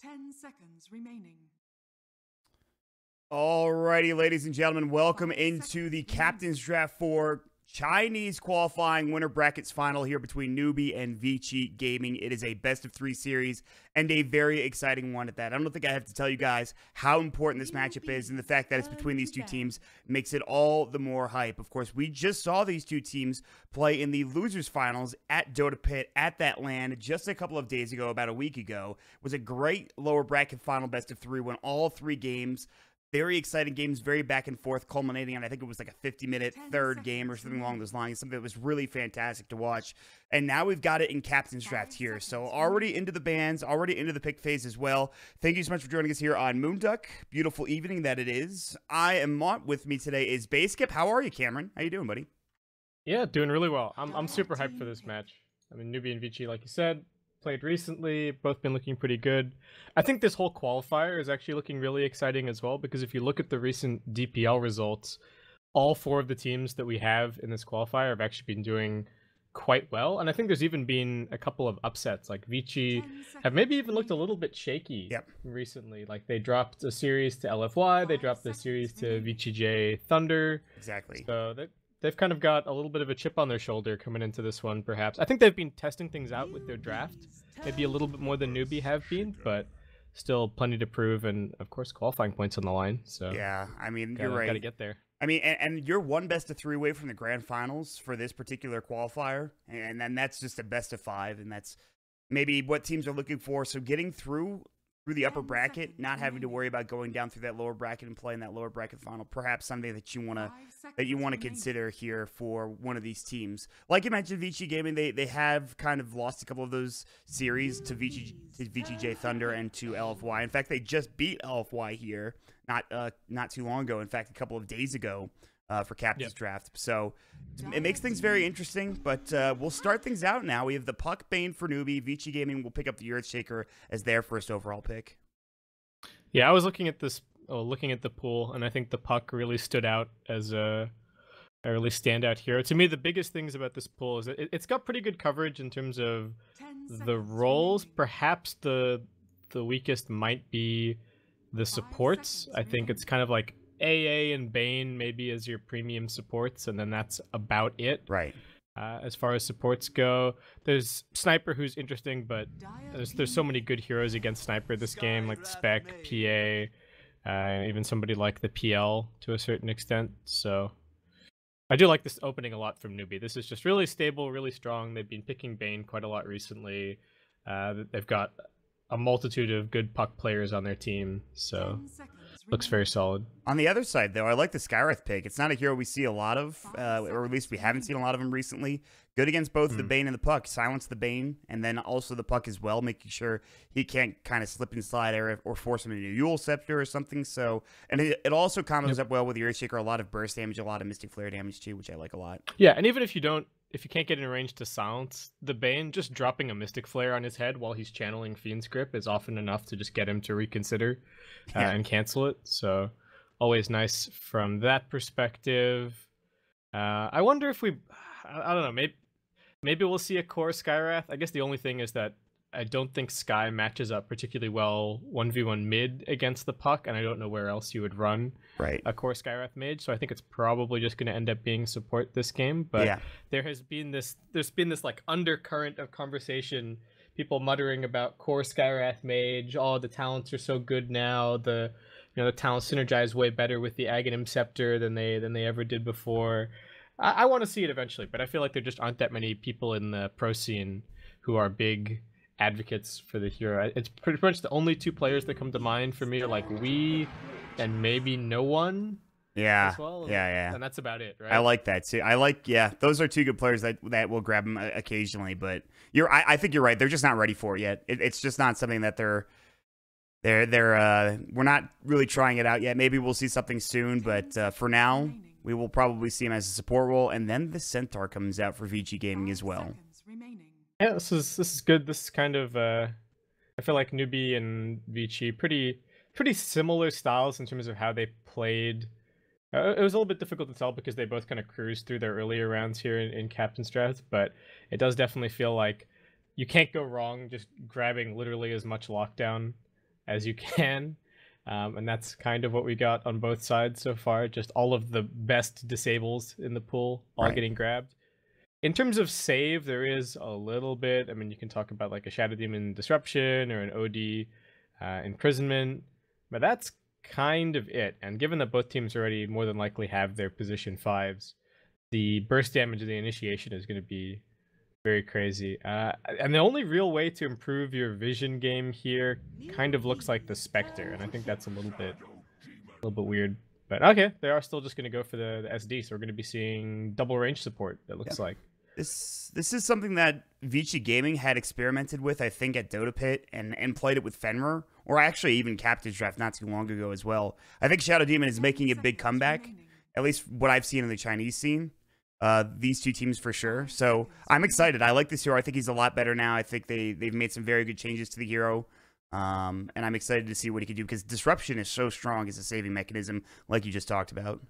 10 seconds remaining. Alrighty, ladies and gentlemen, welcome into the Captain's Draft for Chinese qualifying winner brackets final here between Newbee and Vici Gaming. It is a best-of-3 series and a very exciting one at that. I don't think I have to tell you guys how important this matchup is, and the fact that it's between these two teams makes it all the more hype. Of course, we just saw these two teams play in the losers finals at Dota Pit at that LAN just a couple of days ago, about a week ago. It was a great lower bracket final best-of-3, won all 3 games. Very exciting games, very back and forth, culminating in, I think it was like a 50-minute third game or something along those lines, something that was really fantastic to watch. And now we've got it in Captain's Draft here. So already into the bans, already into the pick phase as well. Thank you so much for joining us here on Moonduck. Beautiful evening that it is. I am Mont. With me today is Baseskip. How are you, Cameron? How you doing, buddy? Yeah, doing really well. I'm super hyped for this match. I mean, Newbee and Vici, like you said, played recently, both been looking pretty good. I think this whole qualifier is actually looking really exciting as well, because if you look at the recent DPL results, all 4 of the teams that we have in this qualifier have actually been doing quite well. And I think there's even been a couple of upsets, like Vici have maybe even looked a little bit shaky recently. Like they dropped a series to LFY, they dropped a series to VCJ Thunder. Exactly. So they've kind of got a little bit of a chip on their shoulder coming into this one, perhaps. I think they've been testing things out with their draft, maybe a little bit more than Newbee have been, but still plenty to prove, and of course qualifying points on the line. So yeah, I mean, you're right. Got to get there. I mean, and you're one best-of-3 away from the grand finals for this particular qualifier, and then that's just a best-of-5, and that's maybe what teams are looking for. So getting through the upper bracket, not having to worry about going down through that lower bracket and playing that lower bracket final, perhaps something that you want to consider here for one of these teams. Like you mentioned, Vici Gaming, they have kind of lost a couple of those series to VCJ Thunder and to LFY. In fact, they just beat LFY here not too long ago. In fact, a couple of days ago. For Captain's Draft. So it makes things very interesting, but we'll start things out now. We have the Puck Bane for Newbee. Vici Gaming will pick up the Earthshaker as their first overall pick. Yeah, I was looking at the pool, and I think the Puck really stood out as a really standout hero. To me, the biggest things about this pool is that it's got pretty good coverage in terms of the roles. Perhaps the weakest might be the supports. I think it's kind of like AA and Bane maybe as your premium supports, and then that's about it. Right. As far as supports go, there's Sniper, who's interesting, but there's so many good heroes against Sniper this game, like Spec, PA, even somebody like the PL to a certain extent. So I do like this opening a lot from Newbee. This is just really stable, really strong. They've been picking Bane quite a lot recently. They've got a multitude of good Puck players on their team, so looks very solid. On the other side, though, I like the Skywrath pick. It's not a hero we see a lot of, or at least we haven't seen a lot of him recently. Good against both the Bane and the Puck. Silence the Bane, and then also the Puck as well, making sure he can't kind of slip and slide or force him into a Yule Scepter or something. So, and it also combos up well with the Earthshaker. A lot of burst damage, a lot of Mystic Flare damage too, which I like a lot. Yeah, and even if you can't get in range to silence the Bane, just dropping a Mystic Flare on his head while he's channeling Fiend's Grip is often enough to just get him to reconsider and cancel it. So always nice from that perspective. I wonder if I don't know, maybe we'll see a core Skywrath. I guess the only thing is that I don't think Sky matches up particularly well 1v1 mid against the Puck, and I don't know where else you would run a core Skywrath mage, so I think it's probably just going to end up being support this game. But there's been this like undercurrent of conversation, people muttering about core Skywrath mage, oh, the talents are so good now, the talents synergize way better with the Aghanim Scepter than they ever did before. I want to see it eventually, but I feel like there just aren't that many people in the pro scene who are big advocates for the hero. It's pretty much the only 2 players that come to mind for me are like we and maybe no one. Yeah, as well. Yeah. And that's about it, right? I like that too. Those are 2 good players that will grab them occasionally. But I think you're right. They're just not ready for it yet. It's just not something that we're not really trying it out yet. Maybe we'll see something soon, but for now, we will probably see him as a support role, and then the Centaur comes out for Vici Gaming as well. Yeah, this is good. This is kind of I feel like Newbee and Vici pretty similar styles in terms of how they played. It was a little bit difficult to tell because they both kind of cruised through their earlier rounds here in Captain's Draft, but it does definitely feel like you can't go wrong just grabbing literally as much lockdown as you can. And that's kind of what we got on both sides so far. Just all of the best disables in the pool all getting grabbed. In terms of save, there is a little bit. I mean, you can talk about like a Shadow Demon Disruption or an OD Imprisonment, but that's kind of it. And given that both teams already more than likely have their position 5s, the burst damage of the initiation is going to be very crazy. And the only real way to improve your vision game here kind of looks like the Spectre, and I think that's a little bit weird. But okay, they are still just going to go for the SD, so we're going to be seeing double range support, it looks like. This is something that Vici Gaming had experimented with, I think, at Dota Pit and played it with Fenrir, or actually even Captain's Draft not too long ago as well. I think Shadow Demon is making a big comeback, at least what I've seen in the Chinese scene. These two teams for sure. So I'm excited. I like this hero. I think he's a lot better now. I think they've made some very good changes to the hero. And I'm excited to see what he can do because disruption is so strong as a saving mechanism, like you just talked about.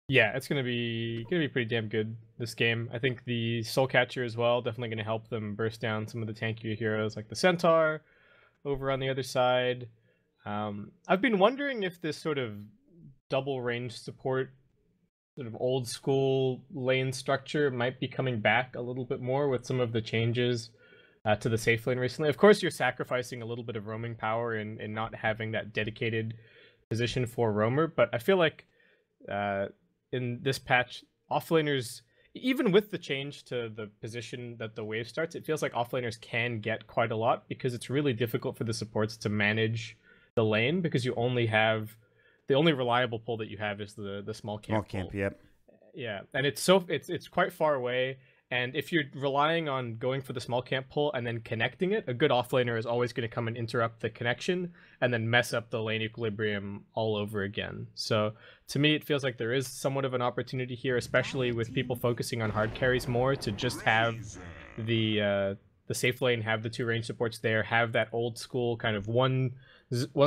Yeah, it's gonna be pretty damn good this game. I think the Soul Catcher as well, definitely gonna help them burst down some of the tankier heroes like the Centaur over on the other side. I've been wondering if this sort of double range support, sort of old school lane structure might be coming back a little bit more with some of the changes to the safe lane recently. Of course, you're sacrificing a little bit of roaming power in not having that dedicated position for roamer, but I feel like in this patch, offlaners, even with the change to the position that the wave starts, it feels like offlaners can get quite a lot because it's really difficult for the supports to manage the lane because you only have the only reliable pull that you have is the small camp. Small camp, yep. Yeah, and it's quite far away. And if you're relying on going for the small camp pull and then connecting it, a good offlaner is always going to come and interrupt the connection and then mess up the lane equilibrium all over again. So to me, it feels like there is somewhat of an opportunity here, especially with people focusing on hard carries more, to just have the safe lane, have the two range supports there, have that old school kind of one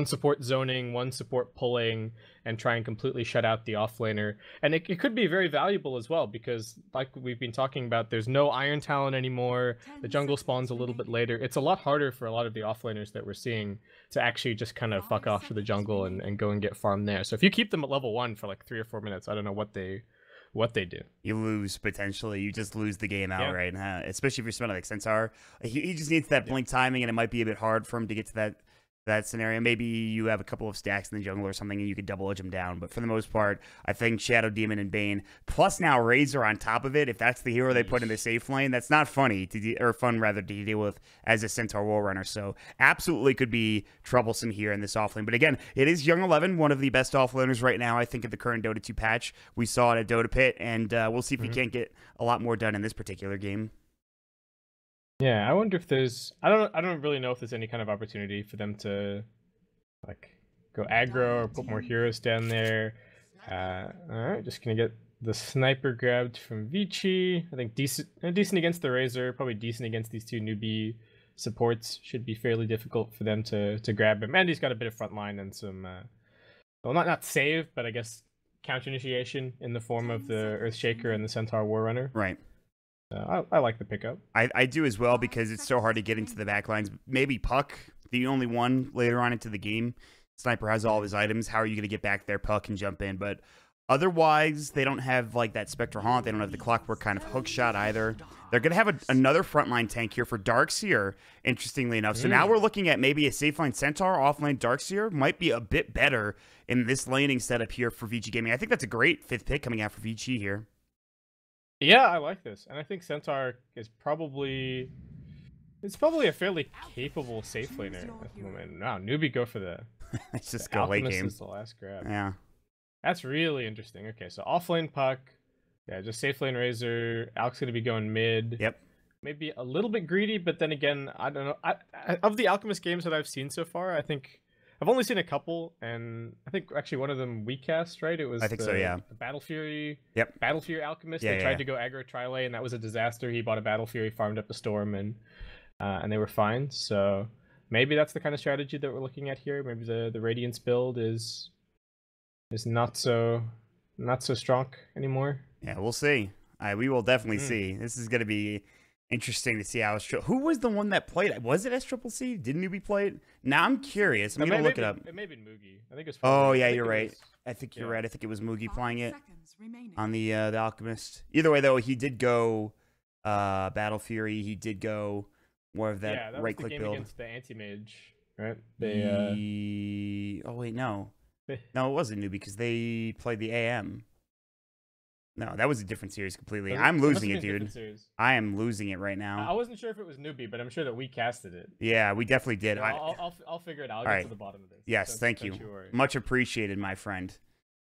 support zoning, one support pulling, and try and completely shut out the offlaner. And it could be very valuable as well, because like we've been talking about, there's no Iron Talon anymore. The jungle spawns a little bit later. It's a lot harder for a lot of the offlaners that we're seeing to actually just kind of fuck off to the jungle and go and get farmed there. So if you keep them at level 1 for like 3 or 4 minutes, I don't know what they do. You lose potentially. You just lose the game outright, especially if you're spending like Centaur. He just needs that blink timing, and it might be a bit hard for him to get to that scenario. Maybe you have a couple of stacks in the jungle or something and you could double edge him down, but for the most part, I think Shadow Demon and Bane plus now Razor on top of it, if that's the hero they put in the safe lane, that's not funny fun rather to deal with as a Centaur War Runner. So absolutely could be troublesome here in this offlane. But again, it is Young 11, one of the best offlaners right now, I think, at the current Dota 2 patch. We saw it at Dota Pit, and we'll see if he can't get a lot more done in this particular game. Yeah, I wonder if there's I don't really know if there's any kind of opportunity for them to like go aggro or put more heroes down there. Alright, just gonna get the sniper grabbed from Vici. I think decent against the Razor, probably decent against these two newbie supports. Should be fairly difficult for them to grab him. And he's got a bit of front line and some well, not save, but I guess counter initiation in the form of the Earthshaker and the Centaur War Runner. Right. I like the pickup. I do as well, because it's so hard to get into the backlines. Maybe Puck, the only one later on into the game. Sniper has all of his items. How are you going to get back there? Puck can jump in. But otherwise, they don't have like that Spectre Haunt. They don't have the Clockwork kind of hook shot either. They're going to have another frontline tank here for Darkseer, interestingly enough. So now we're looking at maybe a safe line Centaur, offlane Darkseer. Might be a bit better in this laning setup here for Vici Gaming. I think that's a great 5th pick coming out for Vici here. Yeah, I like this, and I think Centaur is probably a fairly capable safe laner at the moment. Now, Newbie go for the. It's just go late game. Is the last grab. Yeah, that's really interesting. Okay, so offlane Puck, yeah, just safe lane Razor. Alc's gonna be going mid. Yep. Maybe a little bit greedy, but then again, I don't know. Of the Alchemist games that I've seen so far, I think I've only seen a couple, and I think actually one of them we cast, right? It was I think so, yeah. The Battle Fury. Yep. Battle Fury Alchemist. They tried to go aggro Trilay, and that was a disaster. He bought a Battle Fury, farmed up a Storm, and they were fine. So maybe that's the kind of strategy that we're looking at here. Maybe the Radiance build is not so strong anymore. Yeah, we'll see. We will definitely see. This is going to be Interesting to see how who was the one that played it? Was it S-Triple-C? Did Newbie play it? Now I'm curious. I'm gonna look it up. It may have been Moogie. I think it's. Oh yeah, you're right. I think you're right. I think it was Moogie playing it on the Alchemist. Either way, though, he did go Battle Fury. He did go more of that right click build against the anti-mage, right? Oh wait, no, no, it wasn't Newbie because they played the AM. No, that was a different series completely. I'm losing it, dude. I am losing it right now. I wasn't sure if it was Newbie, but I'm sure that we casted it. Yeah, we definitely did. So I'll figure it out. I'll get to the bottom of this. Yes, thank you. Much appreciated, my friend.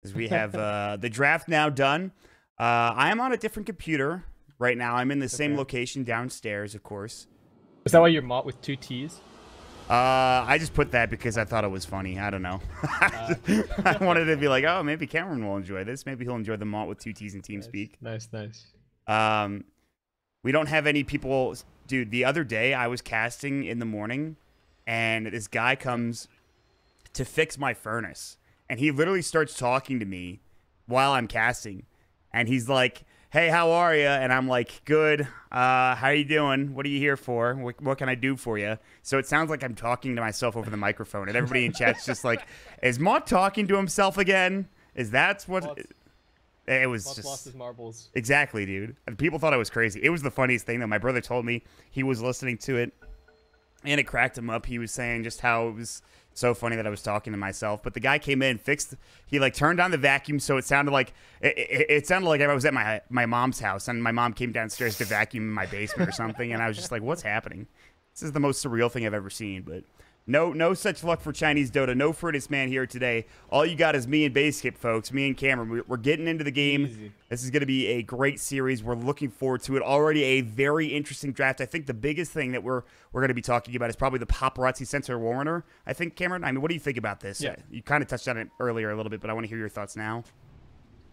As we have the draft now done. I am on a different computer right now. I'm in the same location downstairs, of course. Is that why you're Mott with 2 T's? I just put that because I thought it was funny. I don't know. I wanted to be like, oh, maybe Cameron will enjoy this. Maybe he'll enjoy the Mott with 2 T's and TeamSpeak. Nice, nice. We don't have any people. Dude, the other day I was casting in the morning, and this guy comes to fix my furnace. And he literally starts talking to me while I'm casting. And he's like, hey, how are you? And I'm like, good. How you doing? What are you here for? What can I do for you? So it sounds like I'm talking to myself over the microphone. And everybody in chat's just like, is Mott talking to himself again? Is that what... It was just... lost his marbles. Exactly, dude. And people thought I was crazy. It was the funniest thing, though. My brother told me he was listening to it. And it cracked him up. He was saying just how it was so funny that I was talking to myself. But the guy came in, he like turned on the vacuum, so it sounded like it sounded like I was at my mom's house, and my mom came downstairs to vacuum in my basement or something, and I was just like, what's happening? This is the most surreal thing I've ever seen. But no such luck for Chinese Dota. No Furnace Man here today. All you got is me and Baseskip, folks. Me and Cameron. We're getting into the game. Easy. This is going to be a great series. We're looking forward to it. Already a very interesting draft. I think the biggest thing that we're going to be talking about is probably the Paparazzi Center Warner. I think, Cameron. I mean, what do you think about this? Yeah. You kind of touched on it earlier a little bit, but I want to hear your thoughts now.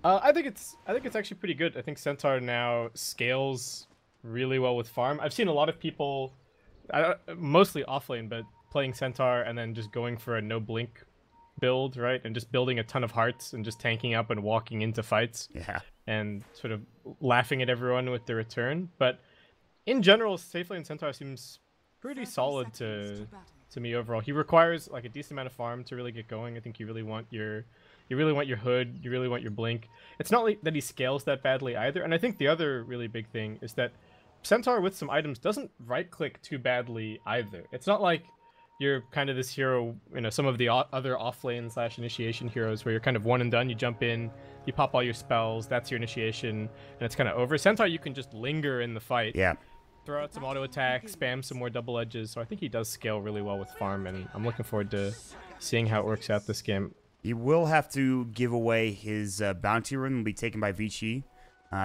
I think it's actually pretty good. I think Centaur now scales really well with farm. I've seen a lot of people, mostly offlane, but playing Centaur and then just going for a no blink build, right? And just building a ton of hearts and just tanking up and walking into fights. Yeah. And sort of laughing at everyone with the return. But in general, Safely Centaur seems pretty solid to me overall. He requires like a decent amount of farm to really get going. I think you really want your hood, you really want your blink. It's not like that he scales that badly either. And I think the other really big thing is that Centaur with some items doesn't right click too badly either. It's not like you're kind of this hero, some of the other offlane / initiation heroes where you're kind of one and done. You jump in, you pop all your spells, that's your initiation, and it's kind of over. Centaur, you can just linger in the fight. Yeah. Throw out some auto attack, spam some more double edges. So I think he does scale really well with farm, and I'm looking forward to seeing how it works out this game. He will have to give away his bounty rune. Will be taken by Vici.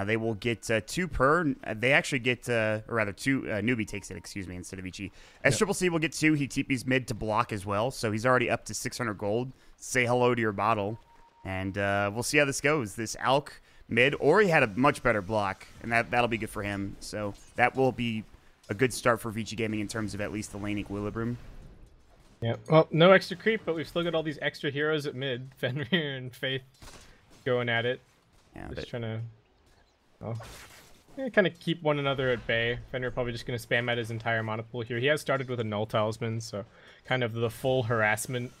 They will get 2 per. They actually get, or rather 2. Newbie takes it, excuse me, instead of Vici. S-Triple-C will get 2. He TP's mid to block as well, so he's already up to 600 gold. Say hello to your bottle, and we'll see how this goes. This Alk mid, or he had a much better block, and that'll be good for him. So that will be a good start for Vici Gaming in terms of at least the lane equilibrium. Yeah. Well, no extra creep, but we've still got all these extra heroes at mid. Fenrir and Faith going at it. Yeah, just trying to. Kind of keep one another at bay. Fenrir probably just going to spam out his entire mana pool here. He has started with a null talisman, so kind of the full harassment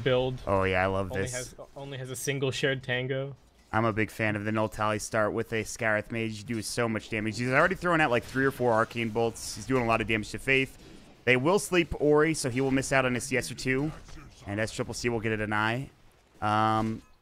build. Oh yeah, I love this. Only has a single shared tango. I'm a big fan of the null tally start with a Scarith Mage. You do so much damage. He's already throwing out like 3 or 4 arcane bolts. He's doing a lot of damage to Faith. They will sleep Ori, so he will miss out on a CS or 2. And S-Triple-C will get a deny.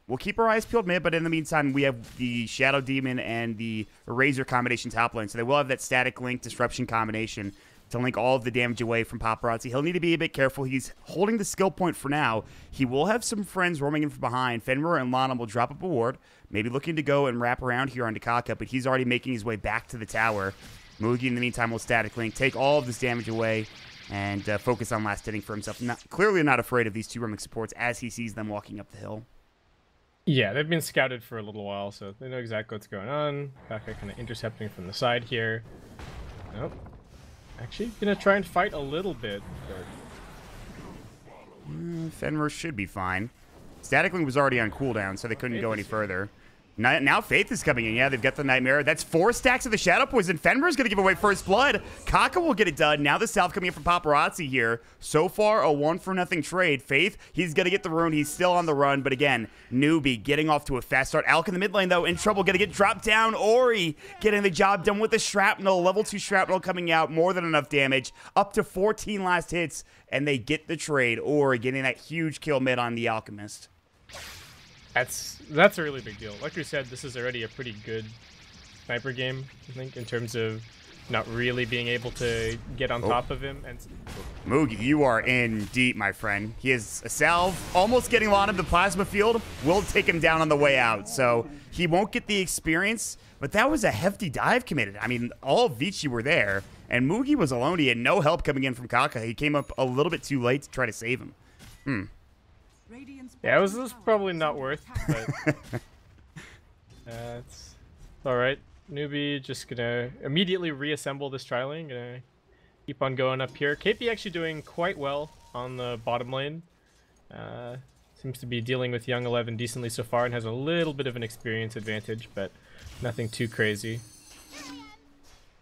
We'll keep our eyes peeled mid, but in the meantime, we have the Shadow Demon and the Razor combination top lane. So they will have that static link disruption combination to link all of the damage away from Paparazzi. He'll need to be a bit careful. He's holding the skill point for now. He will have some friends roaming in from behind. Fenrir and Lana will drop up a ward, maybe looking to go and wrap around here on Dakaka, but he's already making his way back to the tower. Mugi, in the meantime, will static link, take all of this damage away, and focus on last hitting for himself. Clearly not afraid of these 2 roaming supports as he sees them walking up the hill. Yeah, they've been scouted for a little while, so they know exactly what's going on. Kaka kind of intercepting from the side here. Nope. Actually, gonna try and fight a little bit. Fenrir should be fine. Static Link was already on cooldown, so they couldn't go any further. Now Faith is coming in. Yeah, they've got the Nightmare. That's 4 stacks of the Shadow Poison. Fenrir's going to give away first blood. Kaka will get it done. Now the South coming in from Paparazzi here. So far, a 1-for-0 trade. Faith, he's going to get the rune. He's still on the run. But again, Newbee getting off to a fast start. Alk in the mid lane, though, in trouble. Going to get dropped down. Ori getting the job done with the Shrapnel. Level 2 Shrapnel coming out. More than enough damage. Up to 14 last hits. And they get the trade. Ori getting that huge kill mid on the Alchemist. That's a really big deal. Like we said, this is already a pretty good sniper game, I think, in terms of not really being able to get on top of him. And Moogie, you are in deep, my friend. He is a salve, almost getting on him. The plasma field will take him down on the way out, so he won't get the experience. But that was a hefty dive committed. I mean, all of Vici were there, and Moogie was alone. He had no help coming in from Kaka. He came up a little bit too late to try to save him. Yeah, it was probably not worth, but it's all right. Newbie just gonna immediately reassemble this tri-lane. Gonna keep on going up here. KP actually doing quite well on the bottom lane. Seems to be dealing with Young 11 decently so far and has a little bit of an experience advantage, but nothing too crazy.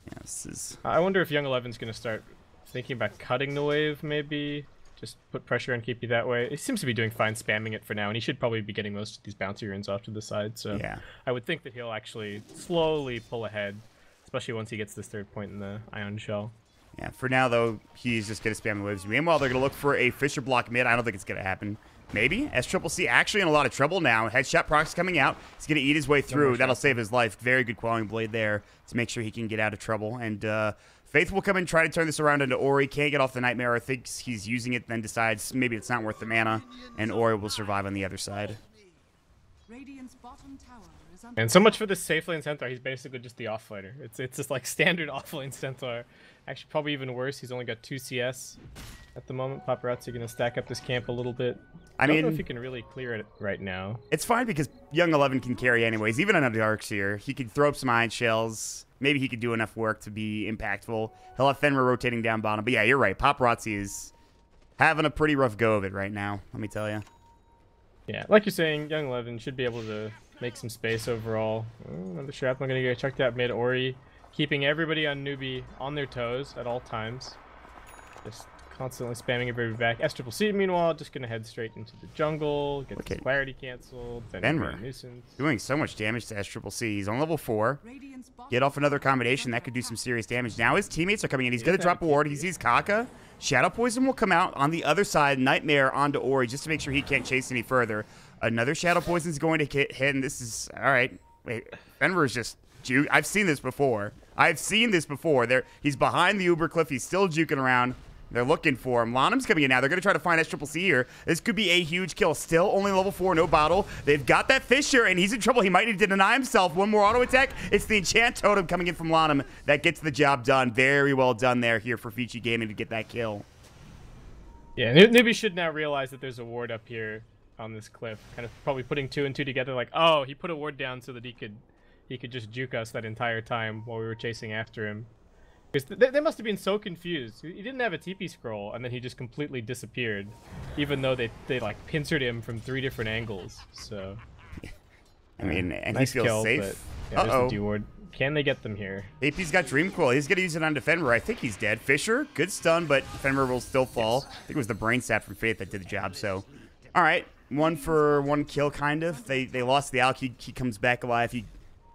Yeah, this is... I wonder if Young 11's gonna start thinking about cutting the wave, maybe. Just put pressure on KP that way. He seems to be doing fine spamming it for now, and he should probably be getting most of these bouncy runes off to the side, so yeah. I would think that he'll actually slowly pull ahead, especially once he gets this 3rd point in the Ion Shell. Yeah, for now, though, he's just going to spam the waves. Meanwhile, they're going to look for a Fisher block mid. I don't think it's going to happen. Maybe. SCCC actually in a lot of trouble now. Headshot procs coming out. He's going to eat his way through. That'll save his life. Very good Quelling Blade there to make sure he can get out of trouble. And Faith will come and try to turn this around into Ori. Can't get off the Nightmare. Thinks he's using it, then decides maybe it's not worth the mana. And Ori will survive on the other side. And so much for this safe lane Centaur. He's basically just the offlaner. It's just like standard offlane Centaur. Actually, probably even worse. He's only got 2 CS at the moment. Paparazzi going to stack up this camp a little bit. I don't know if he can really clear it right now. It's fine because Young 11 can carry anyways. Even on a Darks here, he can throw up some Iron Shells. Maybe he could do enough work to be impactful. He'll have Fenrir rotating down bottom. But yeah, you're right. Paparazzi is having a pretty rough go of it right now, let me tell you. Yeah, like you're saying, Young 11 should be able to make some space overall. Another shrapnel going to get checked out mid. Ori keeping everybody on Newbee on their toes at all times. Just constantly spamming everybody back. SCCC, meanwhile, just going to head straight into the jungle, get the clarity canceled. Fenrir doing so much damage to SCCC. He's on level 4. Get off another combination. That could do some serious damage. Now his teammates are coming in. He's going to drop a ward. He sees Kaka. Shadow Poison will come out on the other side. Nightmare onto Ori just to make sure he can't chase any further. Another Shadow Poison is going to hit, and this is... All right. Wait, Fenrir is just... I've seen this before. I've seen this before. He's behind the Uber Cliff. He's still juking around. They're looking for him. Lanham's coming in now. They're going to try to find SCCC here. This could be a huge kill. Still only level 4, no bottle. They've got that Fisher, and he's in trouble. He might need to deny himself. One more auto attack. It's the Enchant Totem coming in from Lanham that gets the job done. Very well done there here for Vici Gaming to get that kill. Yeah, Newbee should now realize that there's a ward up here on this cliff. Kind of probably putting 2 and 2 together like, oh, he put a ward down so that he could just juke us that entire time while we were chasing after him. They must have been so confused. He didn't have a TP scroll, and then he just completely disappeared, even though they like pincered him from 3 different angles. So, I mean, and nice he feels kill, safe. But, yeah, there's the D-ward. Can they get them here? AP's got Dream Coil. He's going to use it on Defender. I think he's dead. Fisher, good stun, but Fenrir will still fall. I think it was the Brain Sap from Faith that did the job. So, all right, 1 for 1 kill, kind of. They lost the Alk. He comes back alive. He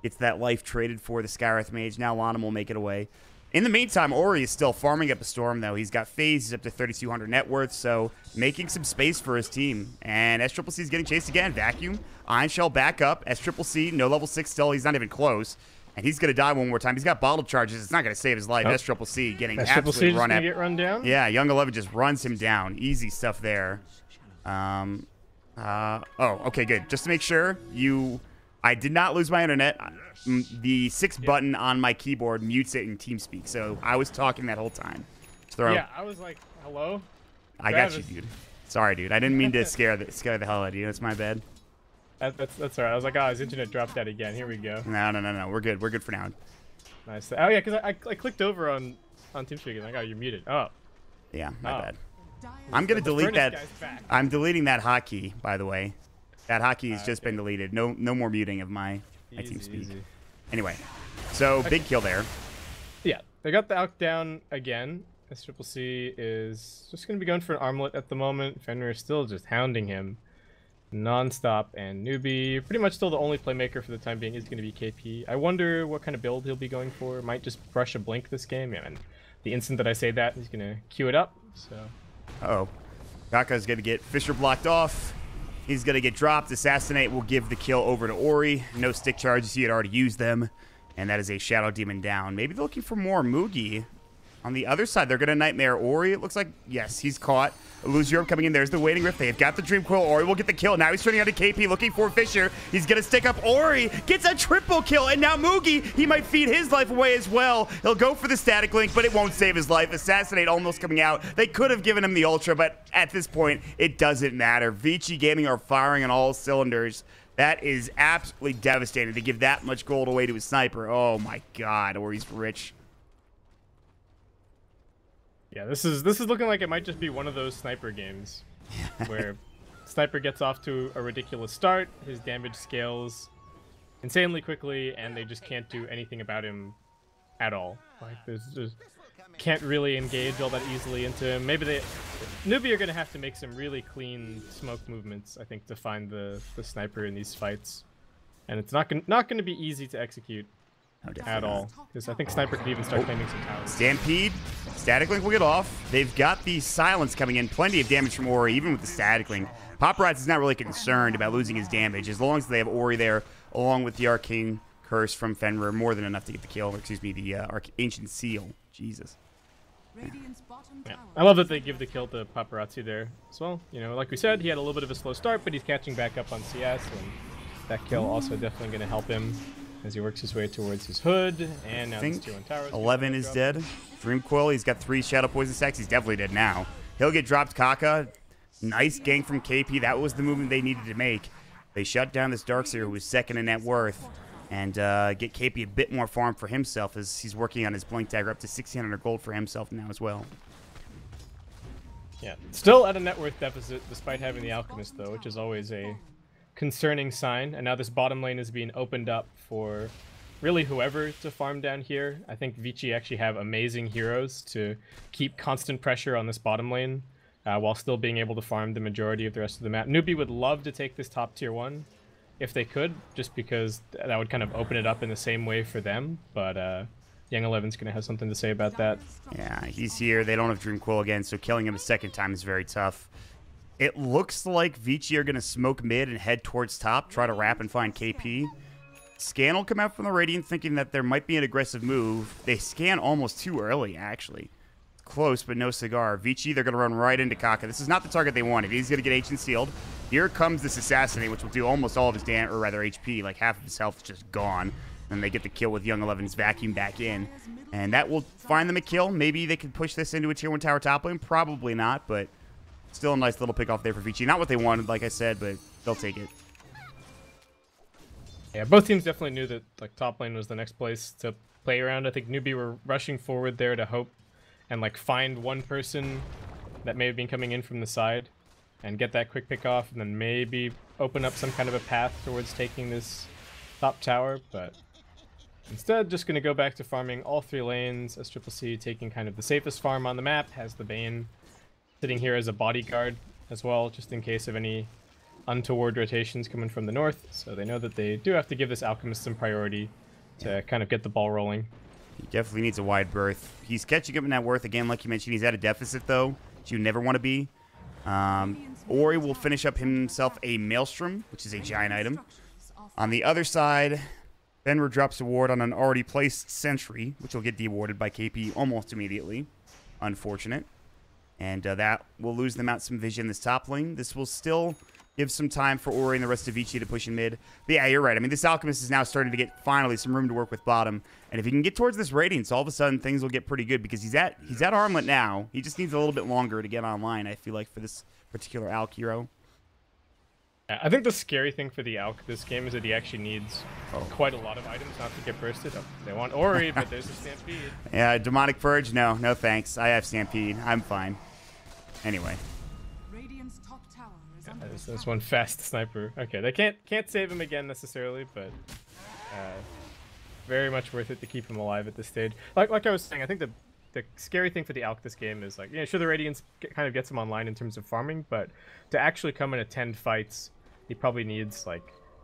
gets that life traded for the Skywrath Mage. Now Lanham will make it away. In the meantime, Ori is still farming up a Storm, though. He's got Phase. He's up to 3,200 net worth, so making some space for his team. And SCCC is getting chased again. Vacuum. Iron Shell back up. SCCC, no level 6 still. He's not even close. And he's going to die one more time. He's got bottle charges. It's not going to save his life. Oh. SCCC getting absolutely run at. Get run down? Yeah, Young 11 just runs him down. Easy stuff there. Oh, okay, good. Just to make sure, I did not lose my internet. The 6 button on my keyboard mutes it in TeamSpeak, so I was talking that whole time. Yeah, I was like, hello? I got you, dude. Sorry, dude. I didn't mean to scare the hell out of you. That's my bad. That's all right. I was like, oh, his internet dropped out again. Here we go. No. We're good. We're good for now. Nice. Oh, yeah, because I clicked over on TeamSpeak and like, oh, you're muted. Oh. Yeah, my bad. I'm going to delete that. I'm deleting that hotkey, by the way. That hotkey has just been deleted. No more muting of my my team speak. Easy. Anyway, so big kill there. Yeah, they got the Alk down again. This Triple C is just going to be going for an armlet at the moment. Fenrir is still just hounding him non-stop, and Newbee pretty much still the only playmaker for the time being is going to be KP. I wonder what kind of build he'll be going for. Might just brush a blink this game, and the instant that I say that, he's going to queue it up. So, Uh-oh. Kaka's going to get Fisher blocked off. He's going to get dropped. Assassinate will give the kill over to Ori. No stick charges. He had already used them. And that is a Shadow Demon down. Maybe they're looking for more Mugi. On the other side, they're going to Nightmare Ori. It looks like, yes, he's caught. Lose Europe coming in. There's the Waiting Rift. They've got the Dream Coil. Ori will get the kill. Now he's turning out to KP, looking for Fisher. He's going to stick up Ori. Gets a triple kill. And now Mugi, he might feed his life away as well. He'll go for the Static Link, but it won't save his life. Assassinate almost coming out. They could have given him the Ultra, but at this point, it doesn't matter. Vici Gaming are firing on all cylinders. That is absolutely devastating to give that much gold away to a sniper. Oh my god, Ori's rich. yeah, this is looking like it might just be one of those sniper games where sniper gets off to a ridiculous start, his damage scales insanely quickly, and they just can't do anything about him at all. Like, there's can't really engage all that easily into him. Maybe Newbee are going to have to make some really clean smoke movements, I think, to find the sniper in these fights. And it's not going to be easy to execute at all, because I think sniper could even start claiming some towers. Stampede, Static Link will get off. They've got the Silence coming in. Plenty of damage from Ori, even with the Static Link. Paparazzi is not really concerned about losing his damage. As long as they have Ori there, along with the Arcane Curse from Fenrir, more than enough to get the kill. Or, excuse me, the Ancient Seal. Jesus. Yeah. I love that they give the kill to Paparazzi there as well. You know, like we said, he had a little bit of a slow start, but he's catching back up on CS, and that kill also definitely going to help him as he works his way towards his hood. And now he's 2 on towers. 11 is dead. Dream Coil, he's got 3 Shadow Poison stacks. He's definitely dead now. He'll get dropped. Kaka, nice gank from KP. That was the movement they needed to make. They shut down this Darkseer, who was second in net worth, and get KP a bit more farm for himself as he's working on his Blink Dagger, up to 1,600 gold for himself now as well. Yeah, still at a net worth deficit despite having the Alchemist, though, which is always a concerning sign. And now this bottom lane is being opened up for really whoever to farm down here. I think Vici actually have amazing heroes to keep constant pressure on this bottom lane while still being able to farm the majority of the rest of the map. Newbee would love to take this top tier 1 if they could, just because that would kind of open it up in the same way for them. But Young Eleven's going to have something to say about that. Yeah, he's here. They don't have Dream Coil again, so killing him a second time is very tough. It looks like Vici are going to smoke mid and head towards top, try to wrap and find KP. Scan will come out from the Radiant thinking that there might be an aggressive move. They scan almost too early, actually. Close, but no cigar. Vici, they're going to run right into Kaka. This is not the target they wanted. He's going to get Ancient Sealed. Here comes this Assassinate, which will do almost all of his damage, or rather HP. Like half of his health is just gone. And they get the kill with Young Eleven's vacuum back in. And that will find them a kill. Maybe they can push this into a tier 1 tower top lane. Probably not, but still a nice little pick off there for Vici. Not what they wanted, like I said, but they'll take it. Yeah, both teams definitely knew that like top lane was the next place to play around. I think Newbee were rushing forward there to hope and like find one person that may have been coming in from the side and get that quick pick off, and then maybe open up some kind of a path towards taking this top tower. But instead, just going to go back to farming all 3 lanes, as Triple C taking kind of the safest farm on the map, has the Bane sitting here as a bodyguard as well, just in case of any untoward rotations coming from the north. So they know that they do have to give this Alchemist some priority to kind of get the ball rolling. He definitely needs a wide berth. He's catching up in that worth. Again, like you mentioned, he's at a deficit, though, which you never want to be. Ori will finish up himself a Maelstrom, which is a giant item. On the other side, Fenrir drops a ward on an already placed sentry, which will get de-warded by KP almost immediately. Unfortunate. And that will lose them out some vision this top lane. This will still give some time for Ori and the rest of Vici to push in mid. But yeah, you're right. I mean, this Alchemist is now starting to get finally some room to work with bottom. And if he can get towards this Radiance, all of a sudden things will get pretty good because he's at armlet now. He just needs a little bit longer to get online, I feel like, for this particular Alk hero. I think the scary thing for the Alk this game is that he actually needs quite a lot of items not to get bursted. They want Ori, but there's a Stampede. Yeah, Demonic Purge? No thanks. I have Stampede. I'm fine. Anyway. There's one fast sniper. Okay, they can't save him again necessarily, but Very much worth it to keep him alive at this stage. Like I was saying, I think the scary thing for the Alk this game is, like, sure, the Radiance kind of gets him online in terms of farming, but to actually come and attend fights, he probably needs, like,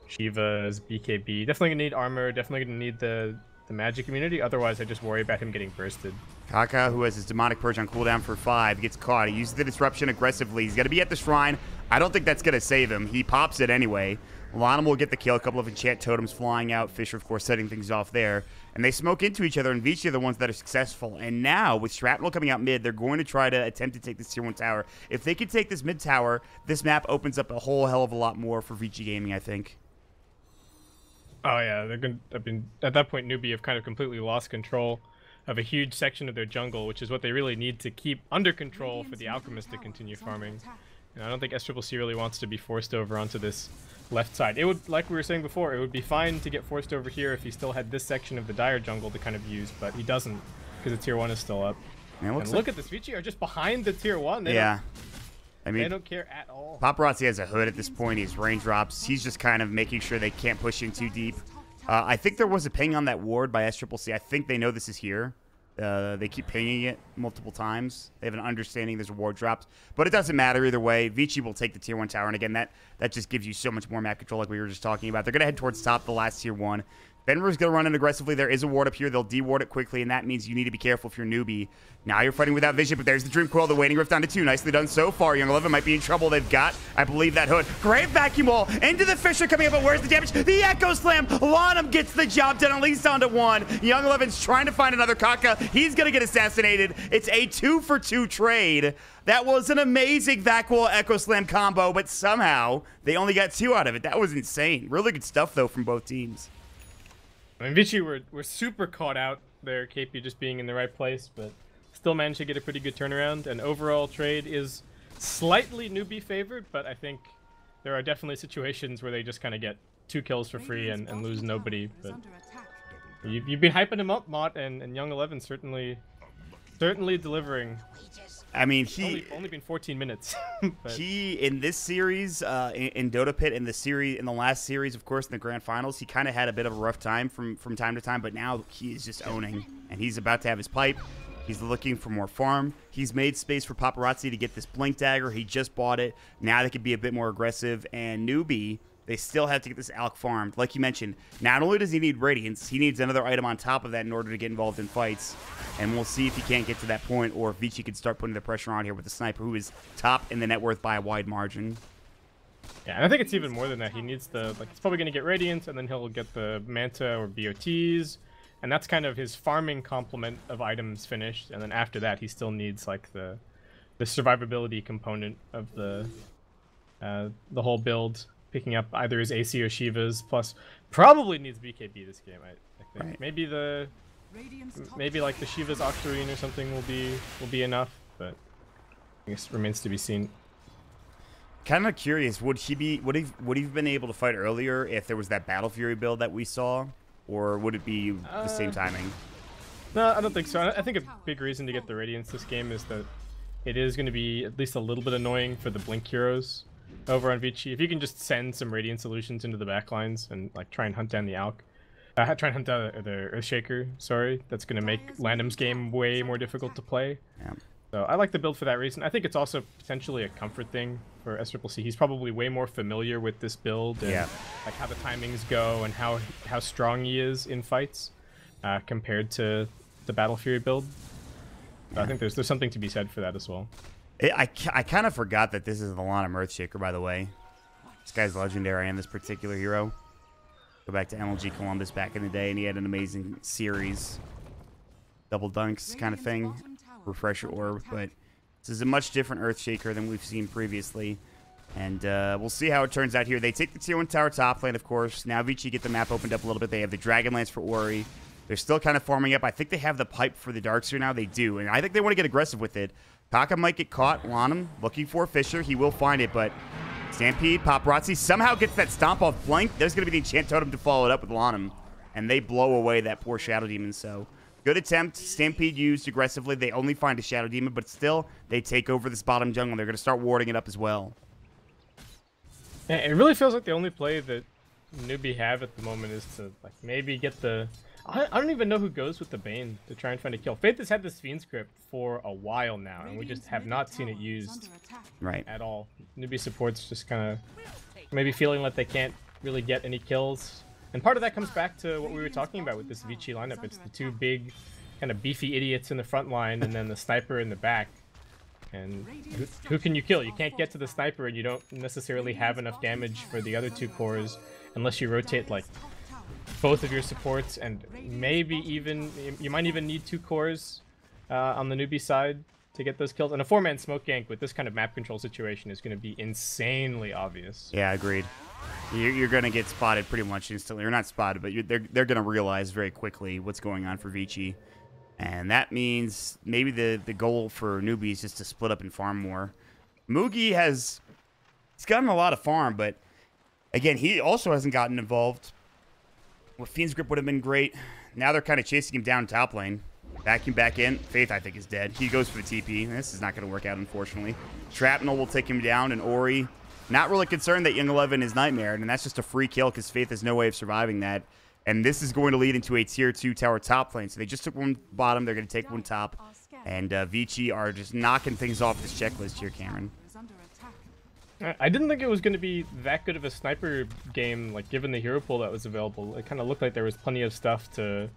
Shivas, BKB. Definitely gonna need armor, definitely gonna need the magic immunity, otherwise I just worry about him getting bursted. Kaka, who has his Demonic Purge on cooldown for 5, gets caught. He uses the Disruption aggressively. He's got to be at the Shrine. I don't think that's going to save him. He pops it anyway. Lanham will get the kill. A couple of Enchant Totems flying out. Fisher, of course, setting things off there. And they smoke into each other, and Vici are the ones that are successful. And now, with Shrapnel coming out mid, they're going to try to attempt to take this Tier 1 tower. If they can take this mid tower, this map opens up a whole hell of a lot more for Vici Gaming, I think. Oh yeah, they're gonna. I mean, at that point, Newbee have kind of completely lost control of a huge section of their jungle, which is what they really need to keep under control for the Alchemist to continue farming. And I don't think SCCC really wants to be forced over onto this left side. It would, like we were saying before, it would be fine to get forced over here if he still had this section of the Dire jungle to kind of use, but he doesn't because the Tier 1 is still up. And look at this, Vici are just behind the Tier 1. Yeah. I mean, they don't care at all. Paparazzi has a hood at this point. He's raindrops. He's just kind of making sure they can't push in too deep. I think there was a ping on that ward by SCCC. I think they know this is here. They keep pinging it multiple times. They have an understanding there's a ward dropped. But it doesn't matter either way. Vici will take the Tier 1 tower. And again, that just gives you so much more map control like we were just talking about. They're going to head towards top, the last Tier 1. Benver's going to run in aggressively. There is a ward up here. They'll de-ward it quickly, and that means you need to be careful if you're Newbee. Now you're fighting without vision, but there's the Dream Coil, the Waning Rift down to 2. Nicely done so far. Young 11 might be in trouble. They've got, I believe, that hood. Great vacuum wall into the Fisher coming up, but where's the damage? The Echo Slam. Lanham gets the job done, at least onto 1. Young 11's trying to find another Kaka. He's going to get assassinated. It's a 2-for-2 trade. That was an amazing Vac Wall Echo Slam combo, but somehow they only got 2 out of it. That was insane. Really good stuff, though, from both teams. I mean, Vici were super caught out there, KP just being in the right place, but still managed to get a pretty good turnaround. And overall trade is slightly Newbee favored, but I think there are definitely situations where they just kind of get 2 kills for free and lose nobody. But you've been hyping him up, Mott, and Young 11 certainly delivering. I mean, he only been 14 minutes. He in this series, in Dota Pit, in the last series, of course, in the grand finals, he kind of had a bit of a rough time from time to time, but now he is just owning, and he's about to have his pipe. He's looking for more farm. He's made space for Paparazzi to get this Blink Dagger. He just bought it. Now they can be a bit more aggressive, and Newbee, they still have to get this Alk farmed. Like you mentioned, not only does he need Radiance, he needs another item on top of that in order to get involved in fights. And we'll see if he can't get to that point, or if Vici can start putting the pressure on here with the Sniper, who is top in the net worth by a wide margin. Yeah, and I think it's even more than that. He needs the, like, he's probably going to get Radiance, and then he'll get the Manta or BOTs. And that's kind of his farming complement of items finished. And then after that, he still needs, like, the survivability component of the whole build. Picking up either his AC or Shivas, plus probably needs BKB this game. I think right. Maybe like the Shiva's Octarine or something will be enough, but I guess it remains to be seen. Kind of curious, would he have been able to fight earlier if there was that Battle Fury build that we saw, or would it be the same timing? No, I don't think so. I think a big reason to get the Radiance this game is that it is going to be at least a little bit annoying for the Blink heroes over on Vici. If you can just send some Radiant solutions into the backlines and like try and hunt down the Alk. Try and hunt down the Earthshaker, sorry. That's going to make Landham's game way more difficult to play. Yeah. So I like the build for that reason. I think it's also potentially a comfort thing for SCCC. He's probably way more familiar with this build and like how the timings go and how strong he is in fights compared to the Battle Fury build. So I think there's something to be said for that as well. I kind of forgot that this is the Lanham Earthshaker, by the way. This guy's legendary in this particular hero. Go back to MLG Columbus back in the day, and he had an amazing series. Double dunks kind of thing. Refresher orb, but this is a much different Earthshaker than we've seen previously. And we'll see how it turns out here. They take the Tier 1 tower top lane, of course. Now Vici get the map opened up a little bit. They have the Dragonlance for Ori. They're still kind of farming up. I think they have the pipe for the Darkseer now. They do, and I think they want to get aggressive with it. Kaka might get caught. Lanham looking for Fisher. He will find it, but Stampede, Paparazzi somehow gets that stomp off Blank. There's going to be the Enchant Totem to follow it up with Lanham, and they blow away that poor Shadow Demon. So good attempt. Stampede used aggressively. They only find a Shadow Demon, but still they take over this bottom jungle. They're going to start warding it up as well. Yeah, it really feels like the only play that Newbee have at the moment is to like maybe get the. I don't even know who goes with the Bane to try and find a kill. Faith has had this Fiend script for a while now, and we just have not seen it used at all. Newbee supports just kind of maybe feeling like they can't really get any kills. And part of that comes back to what we were talking about with this Vici lineup. It's the two big kind of beefy idiots in the front line and then the sniper in the back. And who can you kill? You can't get to the sniper and you don't necessarily have enough damage for the other two cores unless you rotate like both of your supports, and maybe even you might even need 2 cores on the Newbee side to get those kills. And a 4-man smoke gank with this kind of map control situation is going to be insanely obvious. Yeah, agreed. You're going to get spotted pretty much instantly. Or not spotted, but they're going to realize very quickly what's going on for Vici. And that means maybe the goal for Newbee is just to split up and farm more. Mugi he's gotten a lot of farm, but again, he also hasn't gotten involved. Well, Fiend's grip would have been great. Now they're kind of chasing him down top lane. Vacuum back in. Faith, I think, is dead. He goes for the TP. This is not going to work out, unfortunately. Shrapnel will take him down, and Ori, not really concerned that Young 11 is nightmared, and that's just a free kill because Faith has no way of surviving that. And this is going to lead into a tier 2 tower top lane. So they just took one bottom. They're going to take one top. And Vici are just knocking things off this checklist here, Cameron. I didn't think it was going to be that good of a sniper game, like given the hero pool that was available. It kind of looked like there was plenty of stuff to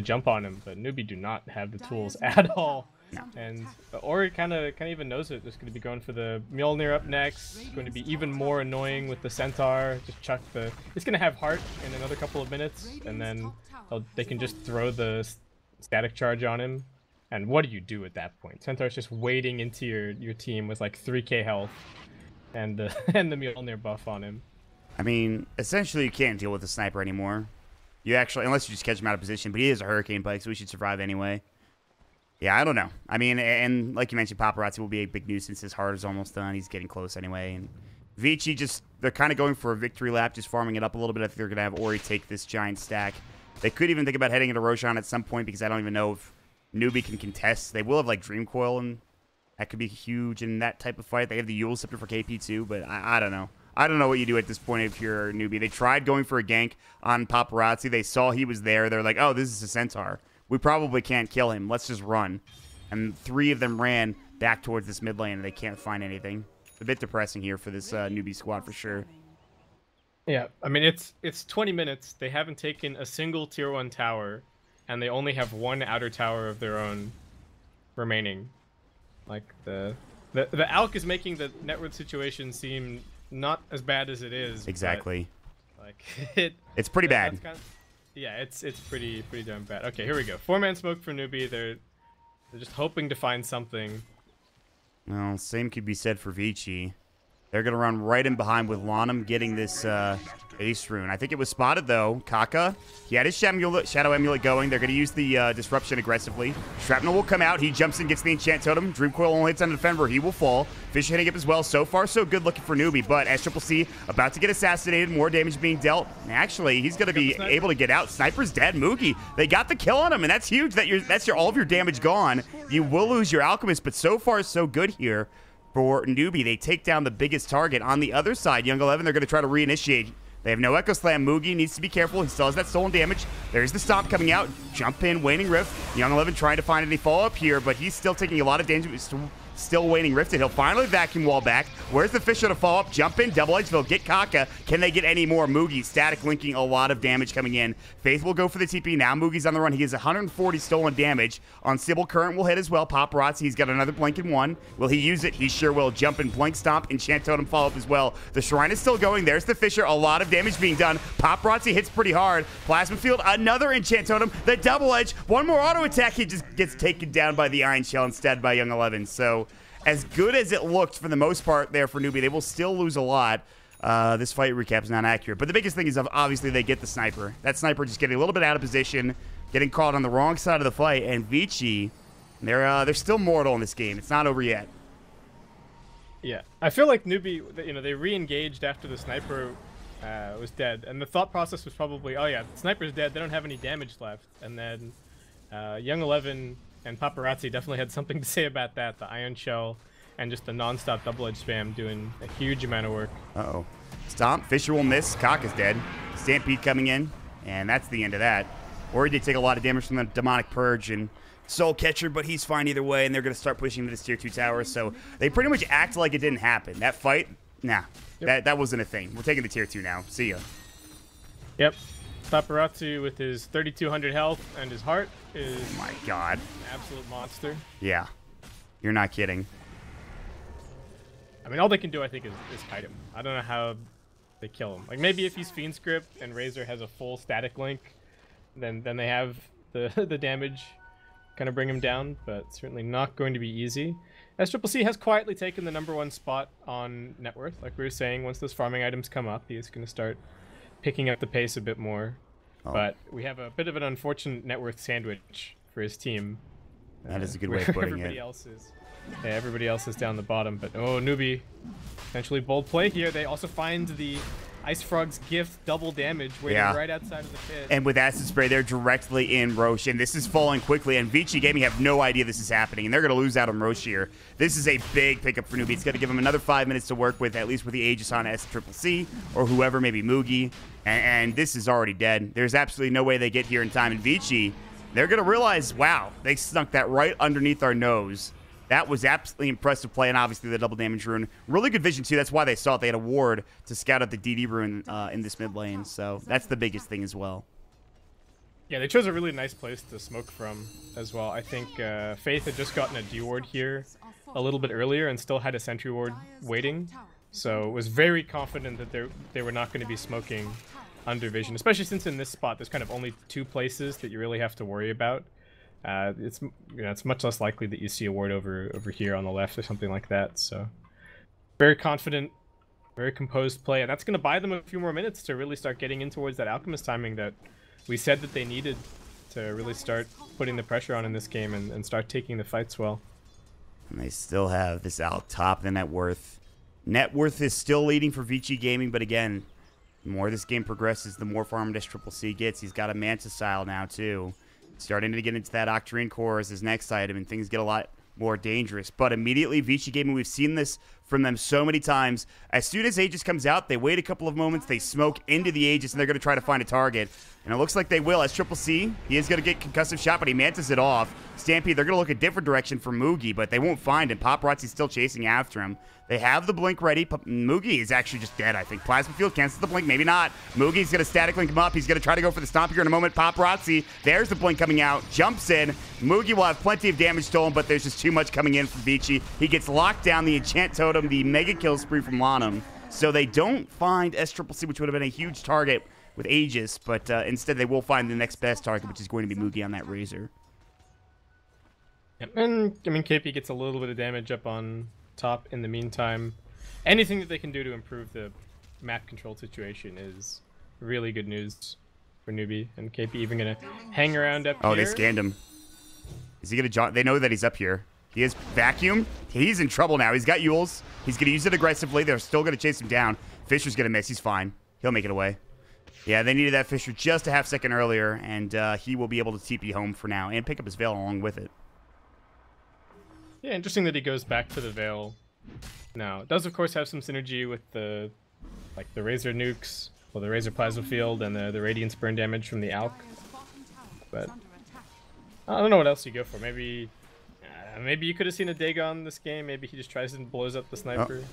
jump on him, but Newbee do not have the tools at all. No. And Ori kind of even knows it. Just going to be going for the Mjolnir up next. It's going to be even more annoying with the Centaur. Just chuck the. It's going to have heart in another couple of minutes, and then they can just throw the static charge on him. And what do you do at that point? Centaur's just wading into your team with like 3k health. And the Mjolnir buff on him. I mean, essentially you can't deal with the sniper anymore. You actually, unless you just catch him out of position, but he is a Hurricane Pike, so we should survive anyway. Yeah, I don't know. I mean, and like you mentioned, Paparazzi will be a big nuisance. His heart is almost done. He's getting close anyway. And Vici they're kind of going for a victory lap, just farming it up a little bit. I think they're going to have Ori take this giant stack. They could even think about heading into Roshan at some point because I don't even know if Newbee can contest. They will have like Dream Coil, and that could be huge in that type of fight. They have the Yule Scepter for KP too, but I don't know. I don't know what you do at this point if you're a Newbee. They tried going for a gank on Paparazzi. They saw he was there. They're like, oh, this is a Centaur. We probably can't kill him. Let's just run. And 3 of them ran back towards this mid lane, and they can't find anything. It's a bit depressing here for this Newbee squad for sure. Yeah, I mean, it's 20 minutes. They haven't taken a single tier 1 tower, and they only have 1 outer tower of their own remaining. Like, the Alk is making the net worth situation seem not as bad as it is. Exactly. But, like, it's pretty bad. Yeah, it's pretty damn bad. Okay, here we go. 4-man smoke for Newbee. They're just hoping to find something. Well, same could be said for Vici. They're going to run right in behind with Lonum getting this Ace Rune. I think it was spotted, though. Kaka, he had his Shadow Amulet going. They're going to use the Disruption aggressively. Shrapnel will come out. He jumps in, gets the Enchant Totem. Dream Coil only hits on the Defender. He will fall. Fish hitting up as well. So far, so good looking for Newbee. But SCCC about to get assassinated. More damage being dealt. Actually, he's going to be able to get out. Sniper's dead. Mugi, they got the kill on him, and that's huge. That's all of your damage gone. You will lose your Alchemist, but so far, so good here. For Newbee, they take down the biggest target. On the other side, Young 11, they're going to try to reinitiate. They have no Echo Slam. Mugi needs to be careful. He still has that stolen damage. There's the Stomp coming out. Jump in, Waning Rift. Young 11 trying to find any follow-up here, but he's still taking a lot of damage. Still Waning Rifted. He'll finally vacuum wall back. Where's the Fisher to follow up? Jump in, Double Edge. They'll get Kaka. Can they get any more? Mugi static linking, a lot of damage coming in. Faith will go for the TP. Now Mugi's on the run. He has 140 stolen damage. Unstable Current will hit as well. Paparazzi, he's got another Blink in 1. Will he use it? He sure will. Jump in, Blink Stomp, Enchant Totem follow up as well. The Shrine is still going. There's the Fisher. A lot of damage being done. Paparazzi hits pretty hard. Plasma Field, another Enchant Totem. The Double Edge. One more auto attack. He just gets taken down by the Iron Shell instead by Young 11. So as good as it looked for the most part there for Newbee, they will still lose a lot. This fight recap is not accurate. But the biggest thing is obviously they get the Sniper. That Sniper just getting a little bit out of position, getting caught on the wrong side of the fight. And Vici, they're still mortal in this game. It's not over yet. Yeah, I feel like Newbee, they re-engaged after the Sniper was dead. And the thought process was probably, oh yeah, the Sniper's dead. They don't have any damage left. And then Young 11... and Paparazzi definitely had something to say about that. The Iron Shell and just the non-stop double edge spam doing a huge amount of work. Uh-oh. Stomp. Fisher will miss. Cock is dead. Stampede coming in. And that's the end of that. Or he did take a lot of damage from the Demonic Purge and Soul Catcher, but he's fine either way, and they're going to start pushing to this tier 2 tower. So they pretty much act like it didn't happen. That fight, nah, that wasn't a thing. We're taking the tier 2 now. See ya. Yep. Paparazzi with his 3,200 health and his heart is oh my God, an absolute monster. Yeah. You're not kidding. I mean, all they can do, I think, is kite him. I don't know how they kill him. Like, maybe if he's Fiend Script and Razor has a full static link, then they have the damage kind of bring him down, but certainly not going to be easy. SCCC has quietly taken the #1 spot on net worth. Like we were saying, once those farming items come up, he's going to start picking up the pace a bit more. Oh. But we have a bit of an unfortunate net worth sandwich for his team. That is a good way of putting it. Yeah, everybody else is down the bottom, but oh, Newbee. Essentially bold play here. They also find the Ice Frog's gift double damage waiting right outside of the pit. And with Acid Spray, they're directly in Roche, and this is falling quickly, and Vici Gaming have no idea this is happening, and they're going to lose out on Roche here. This is a big pickup for Newbee. It's going to give him another 5 minutes to work with, at least with the Aegis on SCCC, or whoever, maybe Moogie, and this is already dead. There's absolutely no way they get here in time, and Vici, they're going to realize, wow, they snuck that right underneath our nose. That was absolutely impressive play, and obviously the double damage rune. Really good vision, too. That's why they saw it. They had a ward to scout out the DD rune in this mid lane, so that's the biggest thing as well. Yeah, they chose a really nice place to smoke from as well. I think Faith had just gotten a D ward here a little bit earlier and still had a sentry ward waiting, so was very confident that they were not going to be smoking under vision, especially since in this spot there's kind of only 2 places that you really have to worry about. It's much less likely that you see a ward over here on the left or something like that. So very confident, very composed play, and that's going to buy them a few more minutes to really start getting in towards that Alchemist timing that we said that they needed to really start putting the pressure on in this game and start taking the fights well. And they still have this out top, the net worth. Net worth is still leading for Vici Gaming, but again, the more this game progresses, the more farm SCCC gets. He's got a Manta style now too. Starting to get into that Octarine Core as his next item, and things get a lot more dangerous. But immediately, Vici Gaming, we've seen this from them so many times. As soon as Aegis comes out, they wait a couple of moments, they smoke into the Aegis, and they're going to try to find a target. And it looks like they will. As SCCC, he is going to get concussive shot, but he mantas it off. Stampede, they're going to look a different direction for Moogie, but they won't find him. Paparazzi's still chasing after him. They have the blink ready. Moogie is actually just dead, I think. Plasma Field cancels the blink, maybe not. Moogie's going to static link him up. He's going to try to go for the stomp here in a moment. Paparazzi, there's the blink coming out. Jumps in. Moogie will have plenty of damage stolen, but there's just too much coming in from Vici. He gets locked down. The Enchant Totem, the mega kill spree from Lanham. So they don't find SCCC, which would have been a huge target with Aegis, but instead they will find the next best target, which is going to be Moogie on that Razor. Yep. And, I mean, KP gets a little bit of damage up on top in the meantime. Anything that they can do to improve the map control situation is really good news for Newbee. And KP even going to hang around up here. Oh, they scanned him. Is he going to... They know that he's up here. He is vacuumed. He's in trouble now. He's got Yules. He's going to use it aggressively. They're still going to chase him down. Fisher's going to miss. He's fine. He'll make it away. Yeah, they needed that Fisher just a half second earlier, and he will be able to TP home for now and pick up his Veil along with it. Yeah, interesting that he goes back to the Veil now. It does, of course, have some synergy with the Razor nukes, well, the Razor Plasma Field, and the Radiance burn damage from the Alk. But I don't know what else you go for. Maybe you could have seen a Dagon this game. Maybe he just tries and blows up the sniper. Oh.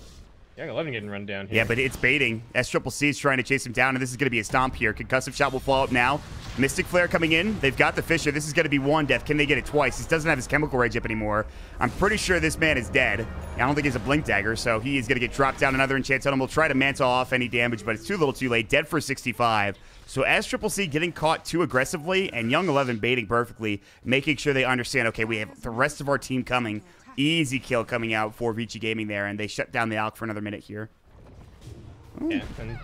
Young 11 getting run down here. Yeah, but it's baiting. SCCC is trying to chase him down, and this is going to be a stomp here. Concussive shot will follow up now. Mystic Flare coming in. They've got the Fisher. This is going to be one death. Can they get it twice? He doesn't have his chemical rage up anymore. I'm pretty sure this man is dead. I don't think he has a blink dagger, so he is going to get dropped down. Another enchant totem will try to mantle off any damage, but it's too little too late. Dead for 65. So SCCC getting caught too aggressively, and Young 11 baiting perfectly, making sure they understand, okay, we have the rest of our team coming. Easy kill coming out for Vici Gaming there, and they shut down the Alk for another minute here. Ooh. Yeah, and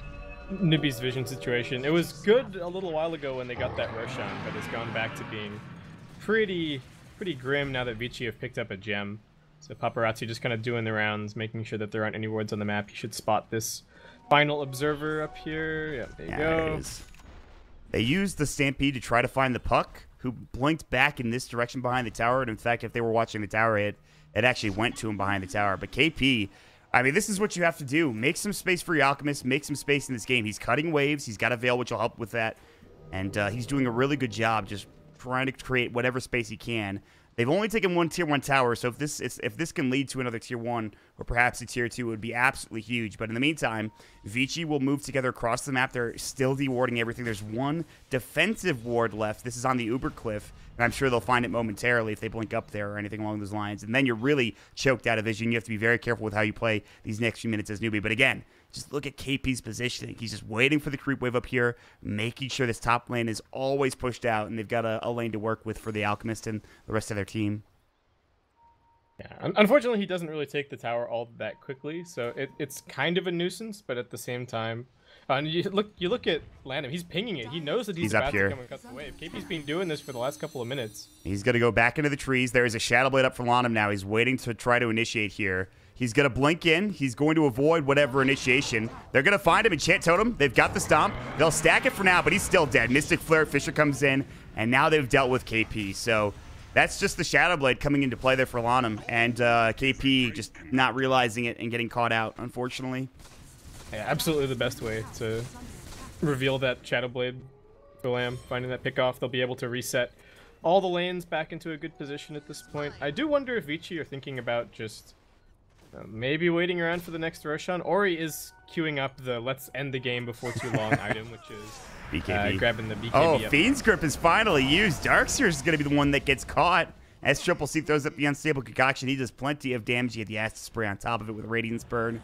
Newbee's vision situation. It was good a little while ago when they got that Roshan, but it's gone back to being pretty grim now that Vici have picked up a gem. So Paparazzi just kind of doing the rounds, making sure that there aren't any wards on the map. You should spot this final observer up here. Yeah, there you go. There it is. They used the Stampede to try to find the Puck, who blinked back in this direction behind the tower. And in fact, if they were watching the tower hit, it actually went to him behind the tower. But KP I mean, this is what you have to do. Make some space for your Alchemist. Make some space in this game. He's cutting waves. He's got a Veil, which will help with that. And he's doing a really good job just trying to create whatever space he can. They've only taken one Tier 1 tower, so if this can lead to another Tier 1 or perhaps a Tier 2, it would be absolutely huge. But in the meantime, Vici will move together across the map. They're still dewarding everything. There's one defensive ward left. This is on the Uber Cliff, and I'm sure they'll find it momentarily if they blink up there or anything along those lines. And then you're really choked out of vision. You have to be very careful with how you play these next few minutes as Newbee. But again, just look at KP's positioning. He's just waiting for the creep wave up here, making sure this top lane is always pushed out, and they've got a lane to work with for the Alchemist and the rest of their team. Yeah, unfortunately, he doesn't really take the tower all that quickly, so it's kind of a nuisance. But at the same time, and you look at Landham. He's pinging it. He knows that he's about up here to come and cut the wave. KP's been doing this for the last couple of minutes. He's going to go back into the trees. There is a Shadow Blade up for Landham now. He's waiting to try to initiate here. He's going to blink in. He's going to avoid whatever initiation. They're going to find him. Enchant Totem. They've got the Stomp. They'll stack it for now, but he's still dead. Mystic Flare. Fisher comes in, and now they've dealt with KP. So that's just the Shadow Blade coming into play there for Lanham. And KP just not realizing it and getting caught out, unfortunately. Yeah, absolutely the best way to reveal that Shadow Blade for Lamb. Finding that pick off, they'll be able to reset all the lanes back into a good position at this point. I do wonder if Vici are thinking about just maybe waiting around for the next Roshan. Ori is queuing up the let's end the game before too long item, which is grabbing the BKB Oh, up. Fiend's Grip is finally used. Darkseer is going to be the one that gets caught. As Triple C throws up the Unstable Concoction, he does plenty of damage. He had the Acid Spray on top of it with Radiance Burn.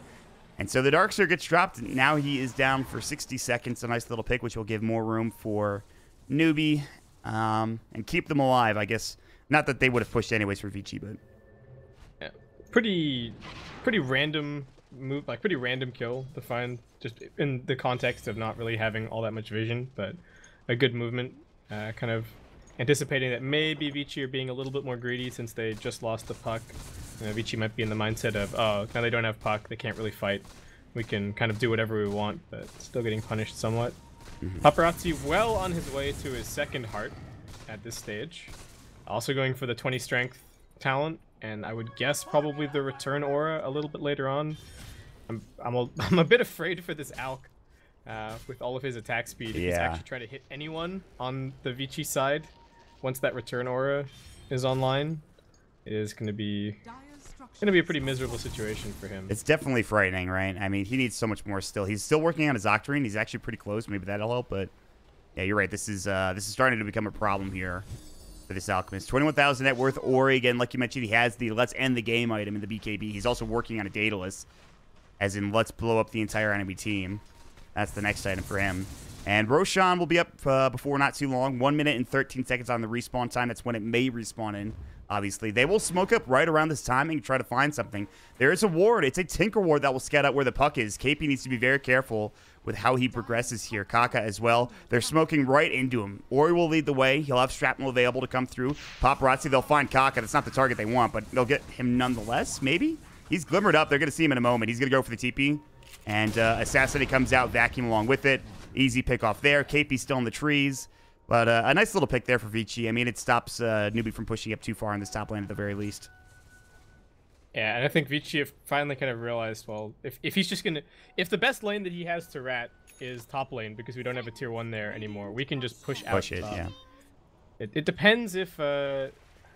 And so the Darkseer gets dropped. Now he is down for 60 seconds. A nice little pick, which will give more room for Newbee and keep them alive, I guess. Not that they would have pushed anyways for Vici, but... Yeah. Pretty random move, like pretty random kill to find, just in the context of not really having all that much vision, but a good movement. Kind of anticipating that maybe Vici are being a little bit more greedy since they just lost the puck. Vici might be in the mindset of, oh, now they don't have puck, they can't really fight. We can kind of do whatever we want, but still getting punished somewhat. Paparazzi well on his way to his second heart at this stage. Also going for the 20 strength talent, and I would guess probably the return aura a little bit later on. I'm a bit afraid for this Alk with all of his attack speed. If he's actually trying to hit anyone on the Vici side, once that return aura is online, it is going to be a pretty miserable situation for him. It's definitely frightening, right? I mean, he needs so much more still. He's still working on his Octarine. He's actually pretty close. Maybe that'll help, but yeah, you're right. This is starting to become a problem here for this Alchemist. 21,000 net worth. Ori, again, like you mentioned, he has the Let's End the Game item in the BKB. He's also working on a Daedalus, as in Let's Blow Up the entire enemy team. That's the next item for him. And Roshan will be up before not too long. 1 minute and 13 seconds on the respawn time. That's when it may respawn in. Obviously, they will smoke up right around this timing and try to find something. There is a ward. It's a Tinker ward that will scout out where the puck is. KP needs to be very careful with how he progresses here. Kaka as well. They're smoking right into him. Ori will lead the way. He'll have shrapnel available to come through. Paparazzi, they'll find Kaka. That's not the target they want, but they'll get him nonetheless, maybe? He's glimmered up. They're going to see him in a moment. He's going to go for the TP. And Assassinate comes out, vacuum along with it. Easy pick off there. KP's still in the trees. But a nice little pick there for Vici. I mean, it stops Newbee from pushing up too far in this top lane at the very least. Yeah, and I think Vici have finally kind of realized, well, if he's just going to... If the best lane that he has to rat is top lane, because we don't have a tier 1 there anymore, we can just push out Push it, top. yeah. It depends if... I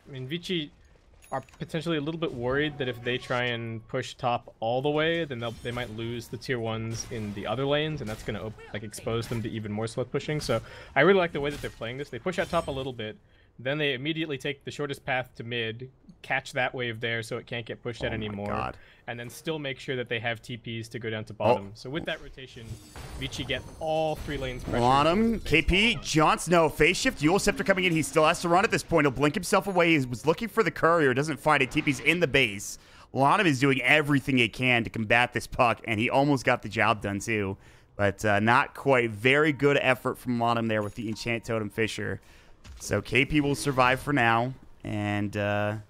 mean, Vici are potentially a little bit worried that if they try and push top all the way, then they might lose the tier 1s in the other lanes, and that's going to like expose them to even more sweat pushing. So I really like the way that they're playing this. They push out top a little bit, then they immediately take the shortest path to mid, catch that wave there so it can't get pushed out anymore, and then still make sure that they have TPs to go down to bottom. So with that rotation, Vici get all 3 lanes pressured. On him. KP, Johnson, no, phase shift. Dual Scepter coming in. He still has to run at this point. He'll blink himself away. He was looking for the courier. Doesn't find it. TP's in the base. Lanham is doing everything he can to combat this puck, and he almost got the job done too. But not quite. Very good effort from Lanham there with the Enchant Totem Fisher. So KP will survive for now. And, all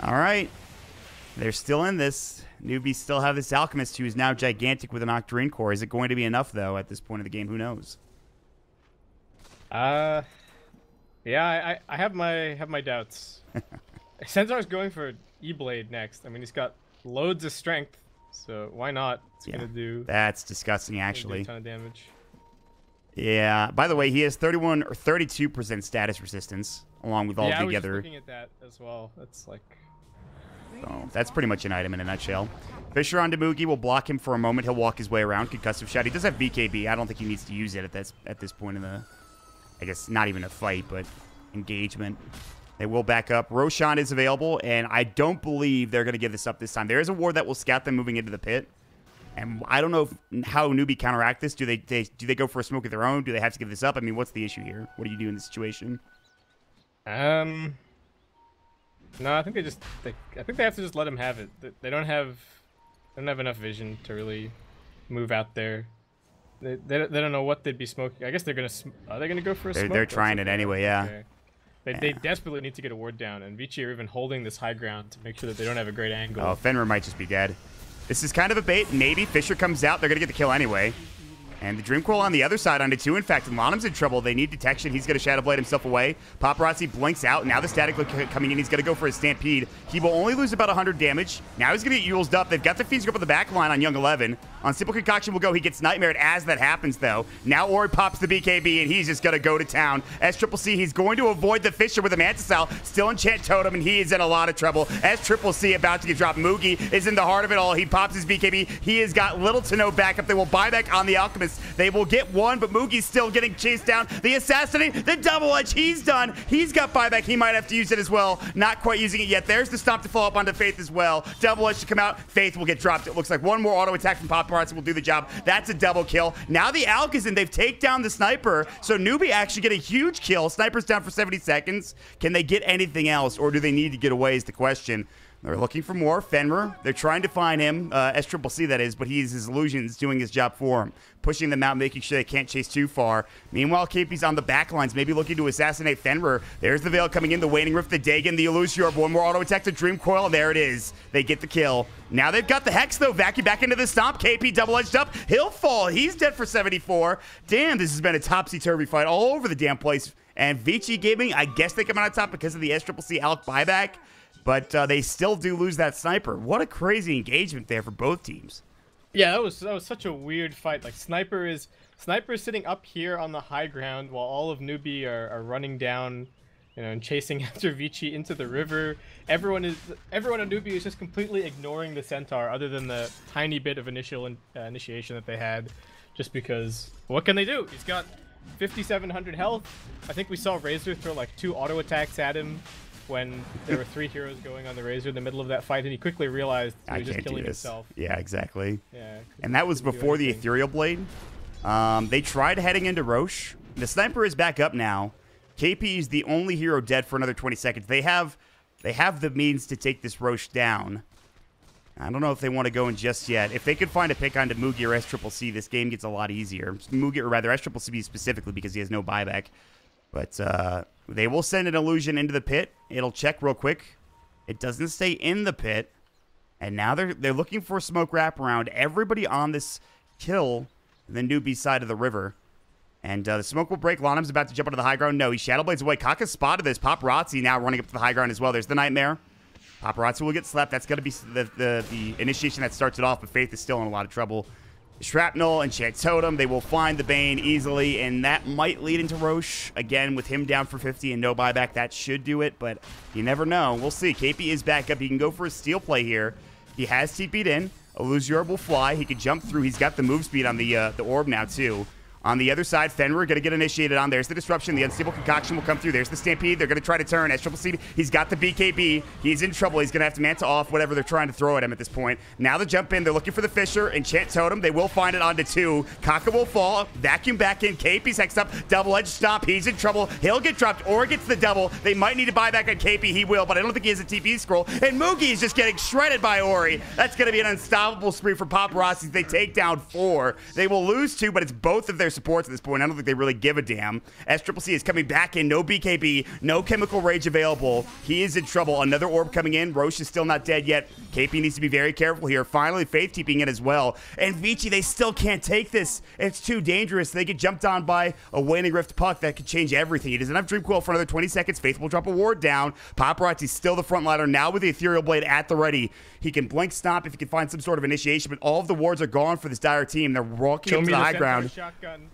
right. They're still in this. Newbee still have this Alchemist who is now gigantic with an Octarine core. Is it going to be enough, though, at this point of the game? Who knows? Yeah, I have my doubts. Centaur's going for E-Blade next. I mean, he's got loads of strength So why not? It's gonna do. That's disgusting, actually. A ton of damage. Yeah. By the way, he has 31 or 32% status resistance, along with all the other. I was just looking at that as well. That's like. So that's pretty much an item in a nutshell. Fisher on Moogie will block him for a moment. He'll walk his way around. Concussive shot. He does have BKB. I don't think he needs to use it at this point in the. I guess not even a fight, but engagement. They will back up. Roshan is available, and I don't believe they're going to give this up this time. There is a ward that will scout them moving into the pit. And I don't know how Newbee counteract this. Do they go for a smoke of their own? Do they have to give this up? I mean, what's the issue here? What do you do in this situation? No, I think I think they have to just let him have it. They don't have enough vision to really move out there. They don't know what they'd be smoking. I guess they're gonna. Are they gonna go for a smoke? They're trying it anyway. Yeah. Okay. They desperately need to get a ward down, and Vici are even holding this high ground to make sure that they don't have a great angle. Oh, Fenrir might just be dead. This is kind of a bait. Maybe Fisher comes out. They're going to get the kill anyway. And the Dream Coil on the other side onto 2. In fact, Lanham's in trouble. They need detection. He's going to Shadow Blade himself away. Paparazzi blinks out. Now the static coming in. He's going to go for a Stampede. He will only lose about 100 damage. Now he's going to get Yuled up. They've got the Fiends up on the back line on Young 11. On Simple Concoction will go. He gets Nightmared as that happens, though. Now Ori pops the BKB, and he's just going to go to town. SCCC, he's going to avoid the Fisher with a Mantisal. Still Enchant Totem, and he is in a lot of trouble. SCCC about to get dropped. Moogie is in the heart of it all. He pops his BKB. He has got little to no backup. They will buy back on the Alchemist. They will get one, but Moogie's still getting chased down. The Assassinate, the Double Edge, he's done. He's got buyback. He might have to use it as well. Not quite using it yet. There's the Stomp to follow up onto Faith as well. Double Edge to come out. Faith will get dropped. It looks like one more auto attack from Paparazzi will do the job. That's a double kill. Now the Alk is in. They've taken down the Sniper, so Newbee actually get a huge kill. Sniper's down for 70 seconds. Can they get anything else, or do they need to get away is the question. They're looking for more. Fenrir, they're trying to find him. SCCC, that is, but he's his illusions doing his job for him. Pushing them out, making sure they can't chase too far. Meanwhile, KP's on the back lines, maybe looking to assassinate Fenrir. There's the Veil coming in, the Waning Rift, the Dagon, the Illusion. One more auto attack to Dream Coil. There it is. They get the kill. Now they've got the Hex, though. Vacuum back into the Stomp. KP double-edged up. He'll fall. He's dead for 74. Damn, this has been a topsy-turvy fight all over the damn place. And Vici Gaming, I guess they come out on top because of the SCCC Alk buyback. But they still do lose that Sniper. What a crazy engagement there for both teams. Yeah, that was such a weird fight. Like Sniper is sitting up here on the high ground while all of Newbee are running down, you know, and chasing after Vici into the river. Everyone on Newbee is just completely ignoring the Centaur, other than the tiny bit of initial initiation that they had, just because what can they do? He's got 5,700 health. I think we saw Razor throw like 2 auto attacks at him when there were 3 heroes going on the Razor in the middle of that fight, and he quickly realized he was just killing himself. Yeah, exactly. Yeah, and that was before the Ethereal Blade. They tried heading into Roche. The Sniper is back up now. KP is the only hero dead for another 20 seconds. They have the means to take this Roche down. I don't know if they want to go in just yet. If they could find a pick onto Moogie or SCCC, this game gets a lot easier. Moogie, or rather SCCC specifically, because he has no buyback. But they will send an illusion into the pit. It'll check real quick. It doesn't stay in the pit. And now they're looking for a smoke wraparound. Everybody on this kill the Newbee side of the river. And the smoke will break. Lanham's about to jump onto the high ground. No, he Shadow Blades away. Kaka spotted this. Paparazzi now running up to the high ground as well. There's the Nightmare. Paparazzi will get slapped. That's going to be the initiation that starts it off, but Faith is still in a lot of trouble. Shrapnel and Enchant Totem, they will find the Bane easily, and that might lead into Roche. Again, with him down for 50 and no buyback, that should do it, but you never know. We'll see. KP is back up. He can go for a steal play here. He has TP'd in. Illusior will fly. He can jump through. He's got the move speed on the orb now, too. On the other side, Fenrir going to get initiated on. There's the Disruption. The Unstable Concoction will come through. There's the Stampede. They're going to try to turn. SCCC, he's got the BKB. He's in trouble. He's going to have to Manta off whatever they're trying to throw at him at this point. Now the jump in. They're looking for the Fisher. Enchant Totem. They will find it onto 2. Kaka will fall. Vacuum back in. KP's hexed up. Double-edged Stomp. He's in trouble. He'll get dropped or gets the double. They might need to buy back on KP. He will, but I don't think he has a TP scroll. And Moogie is just getting shredded by Ori. That's going to be an unstoppable spree for Paparazzi. They take down 4. They will lose 2, but it's both of their their supports at this point. I don't think they really give a damn. SCCC is coming back in. No BKB, no Chemical Rage available. He is in trouble. Another orb coming in. Roche is still not dead yet. KP needs to be very careful here. Finally, Faith TPing in as well. And Vici, they still can't take this. It's too dangerous. They get jumped on by a Waning Rift puck that could change everything. He doesn't have Dream Coil for another 20 seconds. Faith will drop a ward down. Paparazzi's still the frontliner now with the Ethereal Blade at the ready. He can blink stomp if he can find some sort of initiation, but all of the wards are gone for this Dire team. They're walking up to the high ground.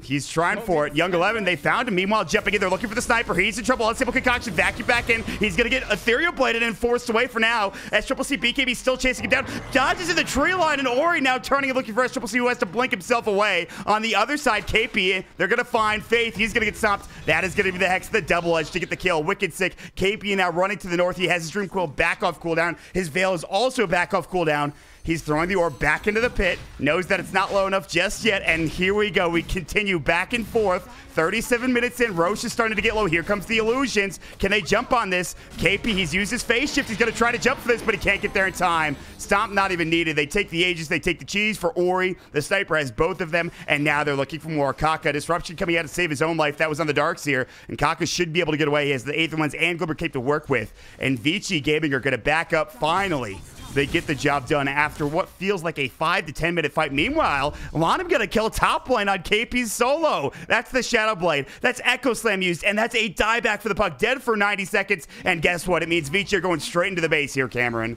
He's trying for it. Young 11, they found him. Meanwhile, jumping in, they're looking for the sniper. He's in trouble. Unstable Concoction, vacuum back in. He's going to get Ethereal Bladed and forced away for now. SCCC BKB still chasing him down. Dodges in the tree line, and Ori now turning and looking for SCCC, who has to blink himself away. On the other side, KP, they're going to find Faith. He's going to get stopped. That is going to be the Hex, the double edge to get the kill. Wicked sick. KP now running to the north. He has his Dream Coil back off cooldown. His Veil is also back off cooldown. He's throwing the orb back into the pit, knows that it's not low enough just yet, and here we go. We continue back and forth. 37 minutes in, Roche is starting to get low. Here comes the illusions. Can they jump on this? KP, he's used his phase shift. He's going to try to jump for this, but he can't get there in time. Stomp not even needed. They take the Aegis, they take the cheese for Ori. The sniper has both of them, and now they're looking for more. Kaka, Disruption coming out to save his own life. That was on the darks here, and Kaka should be able to get away. He has the Aether Lens and Glimmer Cape to work with, and Vici Gaming are going to back up finally. They get the job done after what feels like a 5 to 10 minute fight. Meanwhile, Lanham gonna kill top lane on KP's solo. That's the Shadow Blade. That's Echo Slam used, and that's a dieback for the puck. Dead for 90 seconds, and guess what? It means Vici are going straight into the base here, Cameron.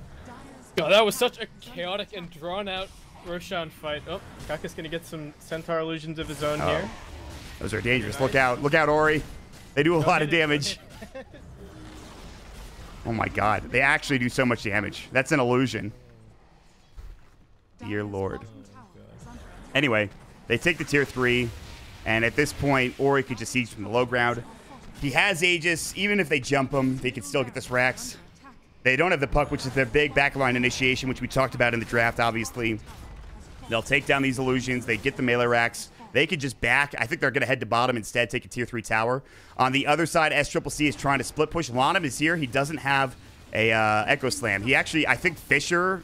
God, that was such a chaotic and drawn out Roshan fight. Oh, Kaka's gonna get some Centaur illusions of his own here. Those are dangerous. Look out, Ori. They do a lot of damage. Oh my god, they actually do so much damage. That's an illusion. Dear Lord. Anyway, they take the tier 3, and at this point, Ori could just siege from the low ground. He has Aegis. Even if they jump him, they can still get this Rax. They don't have the puck, which is their big backline initiation, which we talked about in the draft, obviously. They'll take down these illusions. They get the melee Rax. They could just back. I think they're going to head to bottom instead, take a tier 3 tower. On the other side, SCCC is trying to split push. Lanham is here. He doesn't have a Echo Slam. He actually, I think Fisher...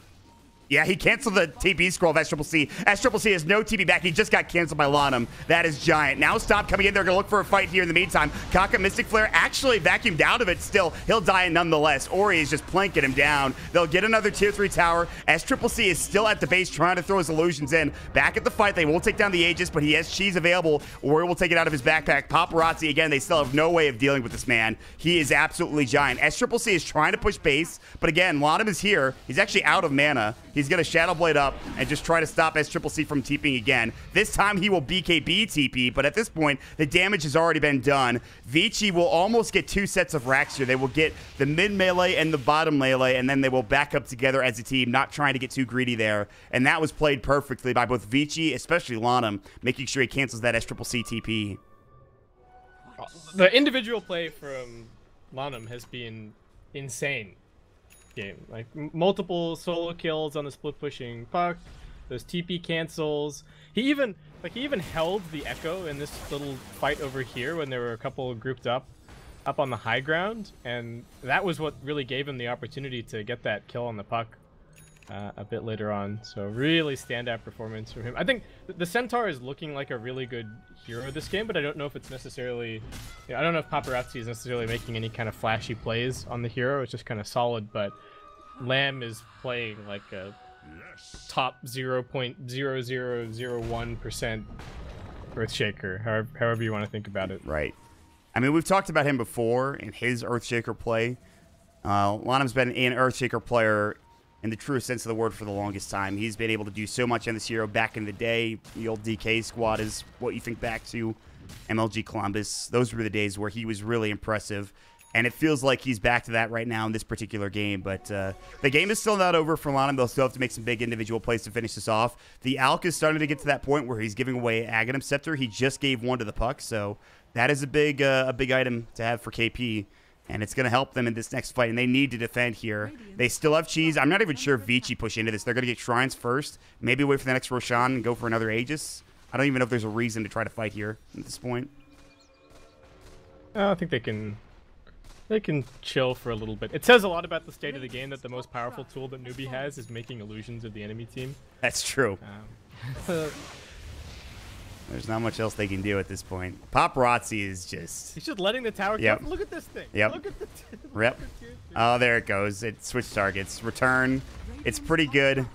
Yeah, he canceled the TP scroll of SCCC. SCCC has no TP back. He just got canceled by Lanham. That is giant. Now Stop coming in. They're going to look for a fight here in the meantime. Kaka Mystic Flare actually vacuumed out of it still. He'll die nonetheless. Ori is just planking him down. They'll get another tier 3 tower. SCCC is still at the base trying to throw his illusions in. Back at the fight. They won't take down the Aegis, but he has cheese available. Ori will take it out of his backpack. Paparazzi, again, they still have no way of dealing with this man. He is absolutely giant. SCCC is trying to push base, but again, Lanham is here. He's actually out of mana. He's going to Shadow Blade up and just try to stop SCCC from TPing again. This time he will BKB TP, but at this point, the damage has already been done. Vici will almost get 2 sets of racks here. They will get the mid melee and the bottom melee, and then they will back up together as a team, not trying to get too greedy there. And that was played perfectly by both Vici, especially Lanham, making sure he cancels that SCCC TP. The individual play from Lanham has been insane. Game, like multiple solo kills on the split pushing puck, those TP cancels. He even held the Echo in this little fight over here when there were a couple grouped up on the high ground, and that was what really gave him the opportunity to get that kill on the puck a bit later on. So really standout performance from him. I think the Centaur is looking like a really good hero this game, but I don't know if it's necessarily, I don't know if Paparazzi is necessarily making any kind of flashy plays on the hero. It's just kind of solid, but Lamb is playing like a top 0.0001% Earthshaker, however you want to think about it. Right. I mean, we've talked about him before in his Earthshaker play. Lanham's been an Earthshaker player in the truest sense of the word for the longest time. He's been able to do so much on this hero back in the day. The old DK squad is what you think back to. MLG Columbus. Those were the days where he was really impressive. And it feels like he's back to that right now in this particular game. But the game is still not over for Lanham. They'll still have to make some big individual plays to finish this off. The Alk is starting to get to that point where he's giving away Aghanim Scepter. He just gave one to the puck. So that is a big item to have for KP. And it's going to help them in this next fight. And they need to defend here. They still have cheese. I'm not even sure if Vici push into this. They're going to get Shrines first. Maybe wait for the next Roshan and go for another Aegis. I don't even know if there's a reason to try to fight here at this point. I think they can chill for a little bit. It says a lot about the state of the game that the most powerful tool that Newbee has is making illusions of the enemy team. That's true. There's not much else they can do at this point. Paparazzi is just... He's just letting the tower Yep. go. Look at this thing. Yep. Look at the Yep. Oh, there it goes. It switched targets. Return. It's pretty good.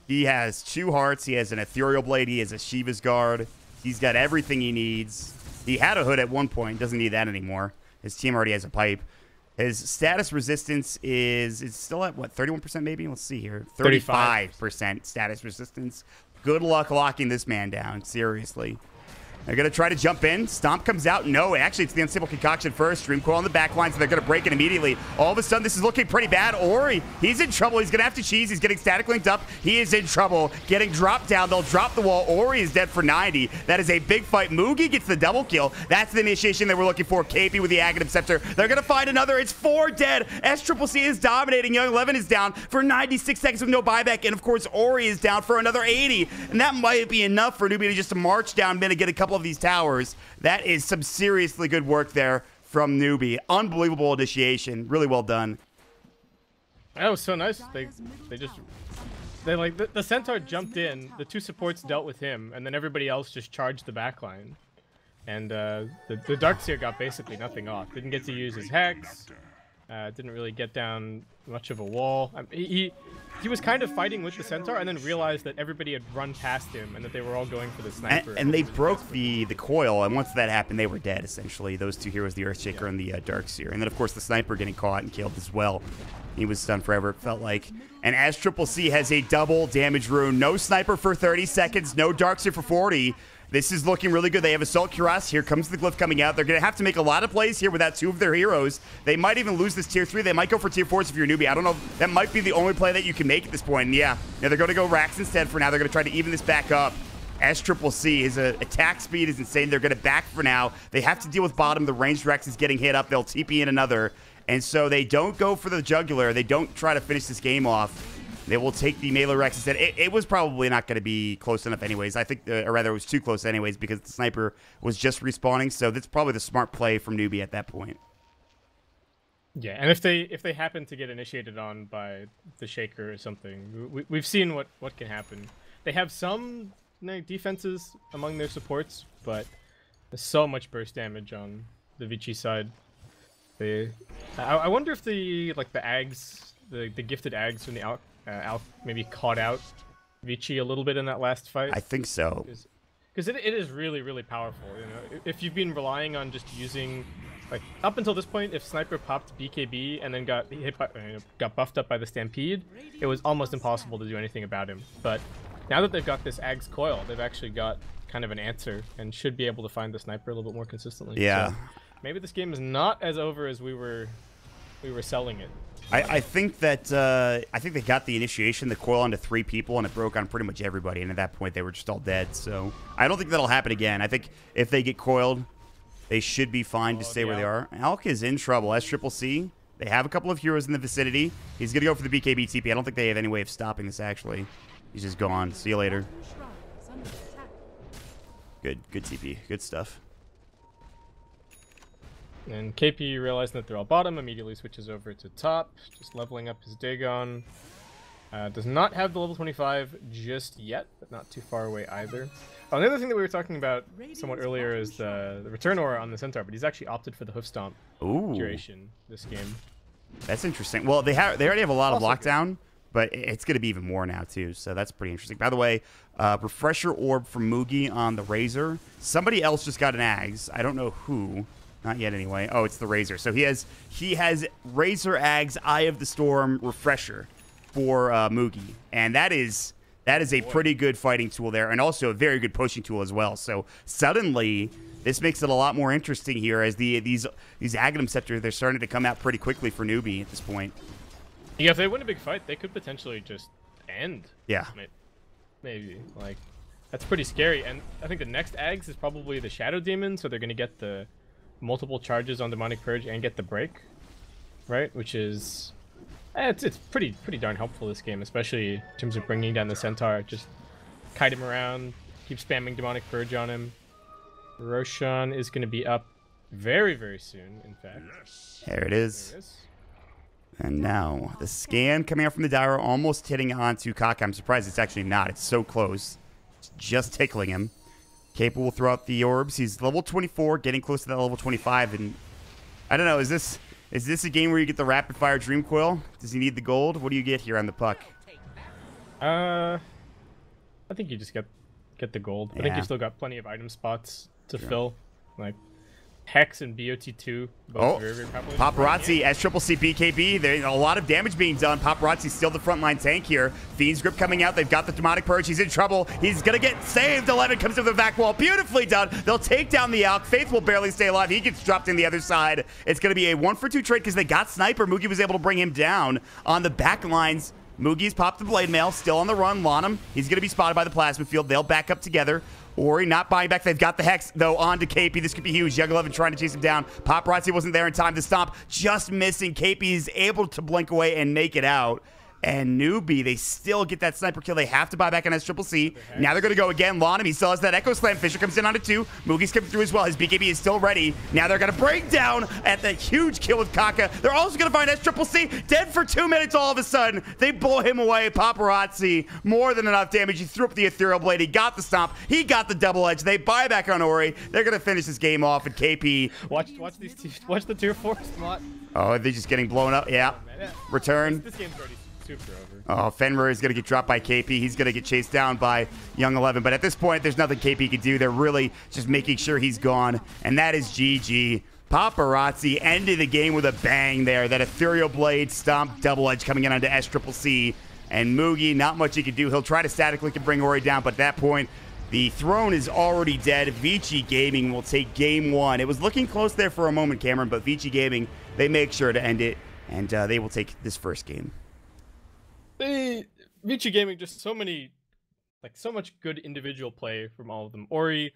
He has 2 hearts. He has an Ethereal Blade. He has a Shiva's Guard. He's got everything he needs. He had a hood at one point. Doesn't need that anymore. His team already has a pipe. His status resistance is still at, what, 31% maybe? Let's see here. 35% status resistance. Good luck locking this man down. Seriously. They're going to try to jump in. Stomp comes out. No, actually, it's the Unstable Concoction first. Dream Coil on the back line, so they're going to break it immediately. All of a sudden, this is looking pretty bad. Ori, he's in trouble. He's going to have to cheese. He's getting static linked up. He is in trouble. Getting dropped down. They'll drop the wall. Ori is dead for 90. That is a big fight. Mugi gets the double kill. That's the initiation they were looking for. KP with the Aghanim Scepter. They're going to find another. It's 4 dead. SCCC is dominating. Young Levin is down for 96 seconds with no buyback. And, of course, Ori is down for another 80. And that might be enough for Newbee to just march down mid and get a couple of these towers. That is some seriously good work there from Newbee. Unbelievable initiation. Really well done. That was so nice. They like the Centaur jumped in, the 2 supports dealt with him, and then everybody else just charged the backline. And the Darkseer got basically nothing off. Didn't get to use his Hex. Didn't really get down much of a wall. He was kind of fighting with the Centaur and then realized that everybody had run past him and that they were all going for the sniper. And they broke the coil, and once that happened, they were dead, essentially. Those 2 heroes, the Earthshaker and the Darkseer. And then, of course, the sniper getting caught and killed as well. He was stunned forever, it felt like. And as SCCC has a double damage rune. No sniper for 30 seconds, no Darkseer for 40. This is looking really good. They have Assault Cuirass. Here comes the Glyph coming out. They're going to have to make a lot of plays here without 2 of their heroes. They might even lose this tier 3. They might go for tier 4s if you're a Newbee. I don't know. That might be the only play that you can make at this point. And yeah, they're going to go Rax instead for now. They're going to try to even this back up. SCCC, his attack speed is insane. They're going to back for now. They have to deal with bottom. The ranged Rex is getting hit up. They'll TP in another. And so they don't go for the jugular. They don't try to finish this game off. They will take the melee Rex instead. It was probably not going to be close enough anyways. I think, or rather, it was too close anyways because the sniper was just respawning. So that's probably the smart play from Newbee at that point. Yeah, and if they happen to get initiated on by the Shaker or something, we've seen what can happen. They have some defenses among their supports, but there's so much burst damage on the Vici side. I wonder if the Ags, the gifted Ags from the Alk maybe caught out Vici a little bit in that last fight. I think so. Because it is really, really powerful. You know, if you've been relying on just using, like, up until this point, if Sniper popped BKB and then got hit by, got buffed up by the Stampede, it was almost impossible to do anything about him. But now that they've got this Ag's Coil, they've actually got kind of an answer and should be able to find the Sniper a little bit more consistently. Yeah. So maybe this game is not as over as we were selling it. I think that I think they got the initiation, the coil onto 3 people, and it broke on pretty much everybody. And at that point, they were just all dead. So I don't think that'll happen again. I think if they get coiled, they should be fine to stay where they are. Alk is in trouble. SCCC, they have a couple of heroes in the vicinity. He's gonna go for the BKB TP. I don't think they have any way of stopping this. Actually, he's just gone. See you later. Good TP. Good stuff. And KP, realizing that they're all bottom, immediately switches over to top, just leveling up his Dagon. Does not have the level 25 just yet, but not too far away either. Oh, the other thing that we were talking about somewhat earlier is the return aura on the Centaur, but he's actually opted for the Hoof Stomp duration this game. That's interesting. Well, they already have a lot of lockdown, but it's going to be even more now too, so that's pretty interesting. By the way, refresher orb from Mugi on the Razor. Somebody else just got an Ags. I don't know who. Not yet, anyway. Oh, it's the Razor. So he has Razor Ag's Eye of the Storm refresher for Mugi, and that is a pretty good fighting tool there, and also a very good pushing tool as well. So suddenly, this makes it a lot more interesting here as these Aghanim Scepter, they're starting to come out pretty quickly for Newbee at this point. Yeah, if they win a big fight, they could potentially just end. Yeah. Maybe. Like, that's pretty scary. And I think the next Ags is probably the Shadow Demon, so they're going to get the multiple charges on Demonic Purge and get the break, right? Which is, it's pretty darn helpful this game, especially in terms of bringing down the Centaur. Just kite him around, keep spamming Demonic Purge on him. Roshan is going to be up very, very soon, in fact. There it is. And now the scan coming out from the Dire, almost hitting onto Kaka. I'm surprised it's actually not. It's so close. It's just tickling him. Capable will throw out the orbs. He's level 24, getting close to that level 25. And I don't know, is this a game where you get the rapid fire Dream Quill? Does he need the gold? What do you get here on the puck? I think you just get the gold. I think you still got plenty of item spots to fill. Like Hex and BOT2. Both very, very Paparazzi, SCCC, BKB. There's a lot of damage being done. Paparazzi's still the frontline tank here. Fiend's Grip coming out. They've got the Demonic Purge. He's in trouble. He's going to get saved. 11 comes to the back wall. Beautifully done. They'll take down the Alk. Faith will barely stay alive. He gets dropped in the other side. It's going to be a 1-for-2 trade because they got Sniper. Moogie was able to bring him down on the back lines. Moogie's popped the Blade Mail. Still on the run. Lonham. He's going to be spotted by the Plasma Field. They'll back up together. Ori not buying back. They've got the Hex, though, on to KP. This could be huge. Young 11 trying to chase him down. Paparazzi wasn't there in time to stomp. Just missing. KP is able to blink away and make it out. And Newbee, they still get that sniper kill. They have to buy back on SCCC. Now they're going to go again. Lonham, he still has that Echo Slam. Fisher comes in onto 2. Moogie's coming through as well. His BKB is still ready. Now they're going to break down at the huge kill with Kaka. They're also going to find SCCC dead for 2 minutes all of a sudden. They blow him away. Paparazzi, more than enough damage. He threw up the Ethereal Blade. He got the stomp. He got the double edge. They buy back on Ori. They're going to finish this game off at KP. Watch these two. Watch the tier 4 slot. Oh, they're just getting blown up. Yeah. Return. This game's already super over. Oh, Fenrir is going to get dropped by KP. He's going to get chased down by Young 11. But at this point, there's nothing KP can do. They're really just making sure he's gone. And that is GG. Paparazzi ended the game with a bang there. That Ethereal Blade stomp double edge coming in onto SCCC. And Moogie, not much he can do. He'll try to static link and bring Ori down. But at that point, the throne is already dead. Vici Gaming will take game 1. It was looking close there for a moment, Cameron. But Vici Gaming, they make sure to end it. And they will take this first game. Vici Gaming, just so much good individual play from all of them. Ori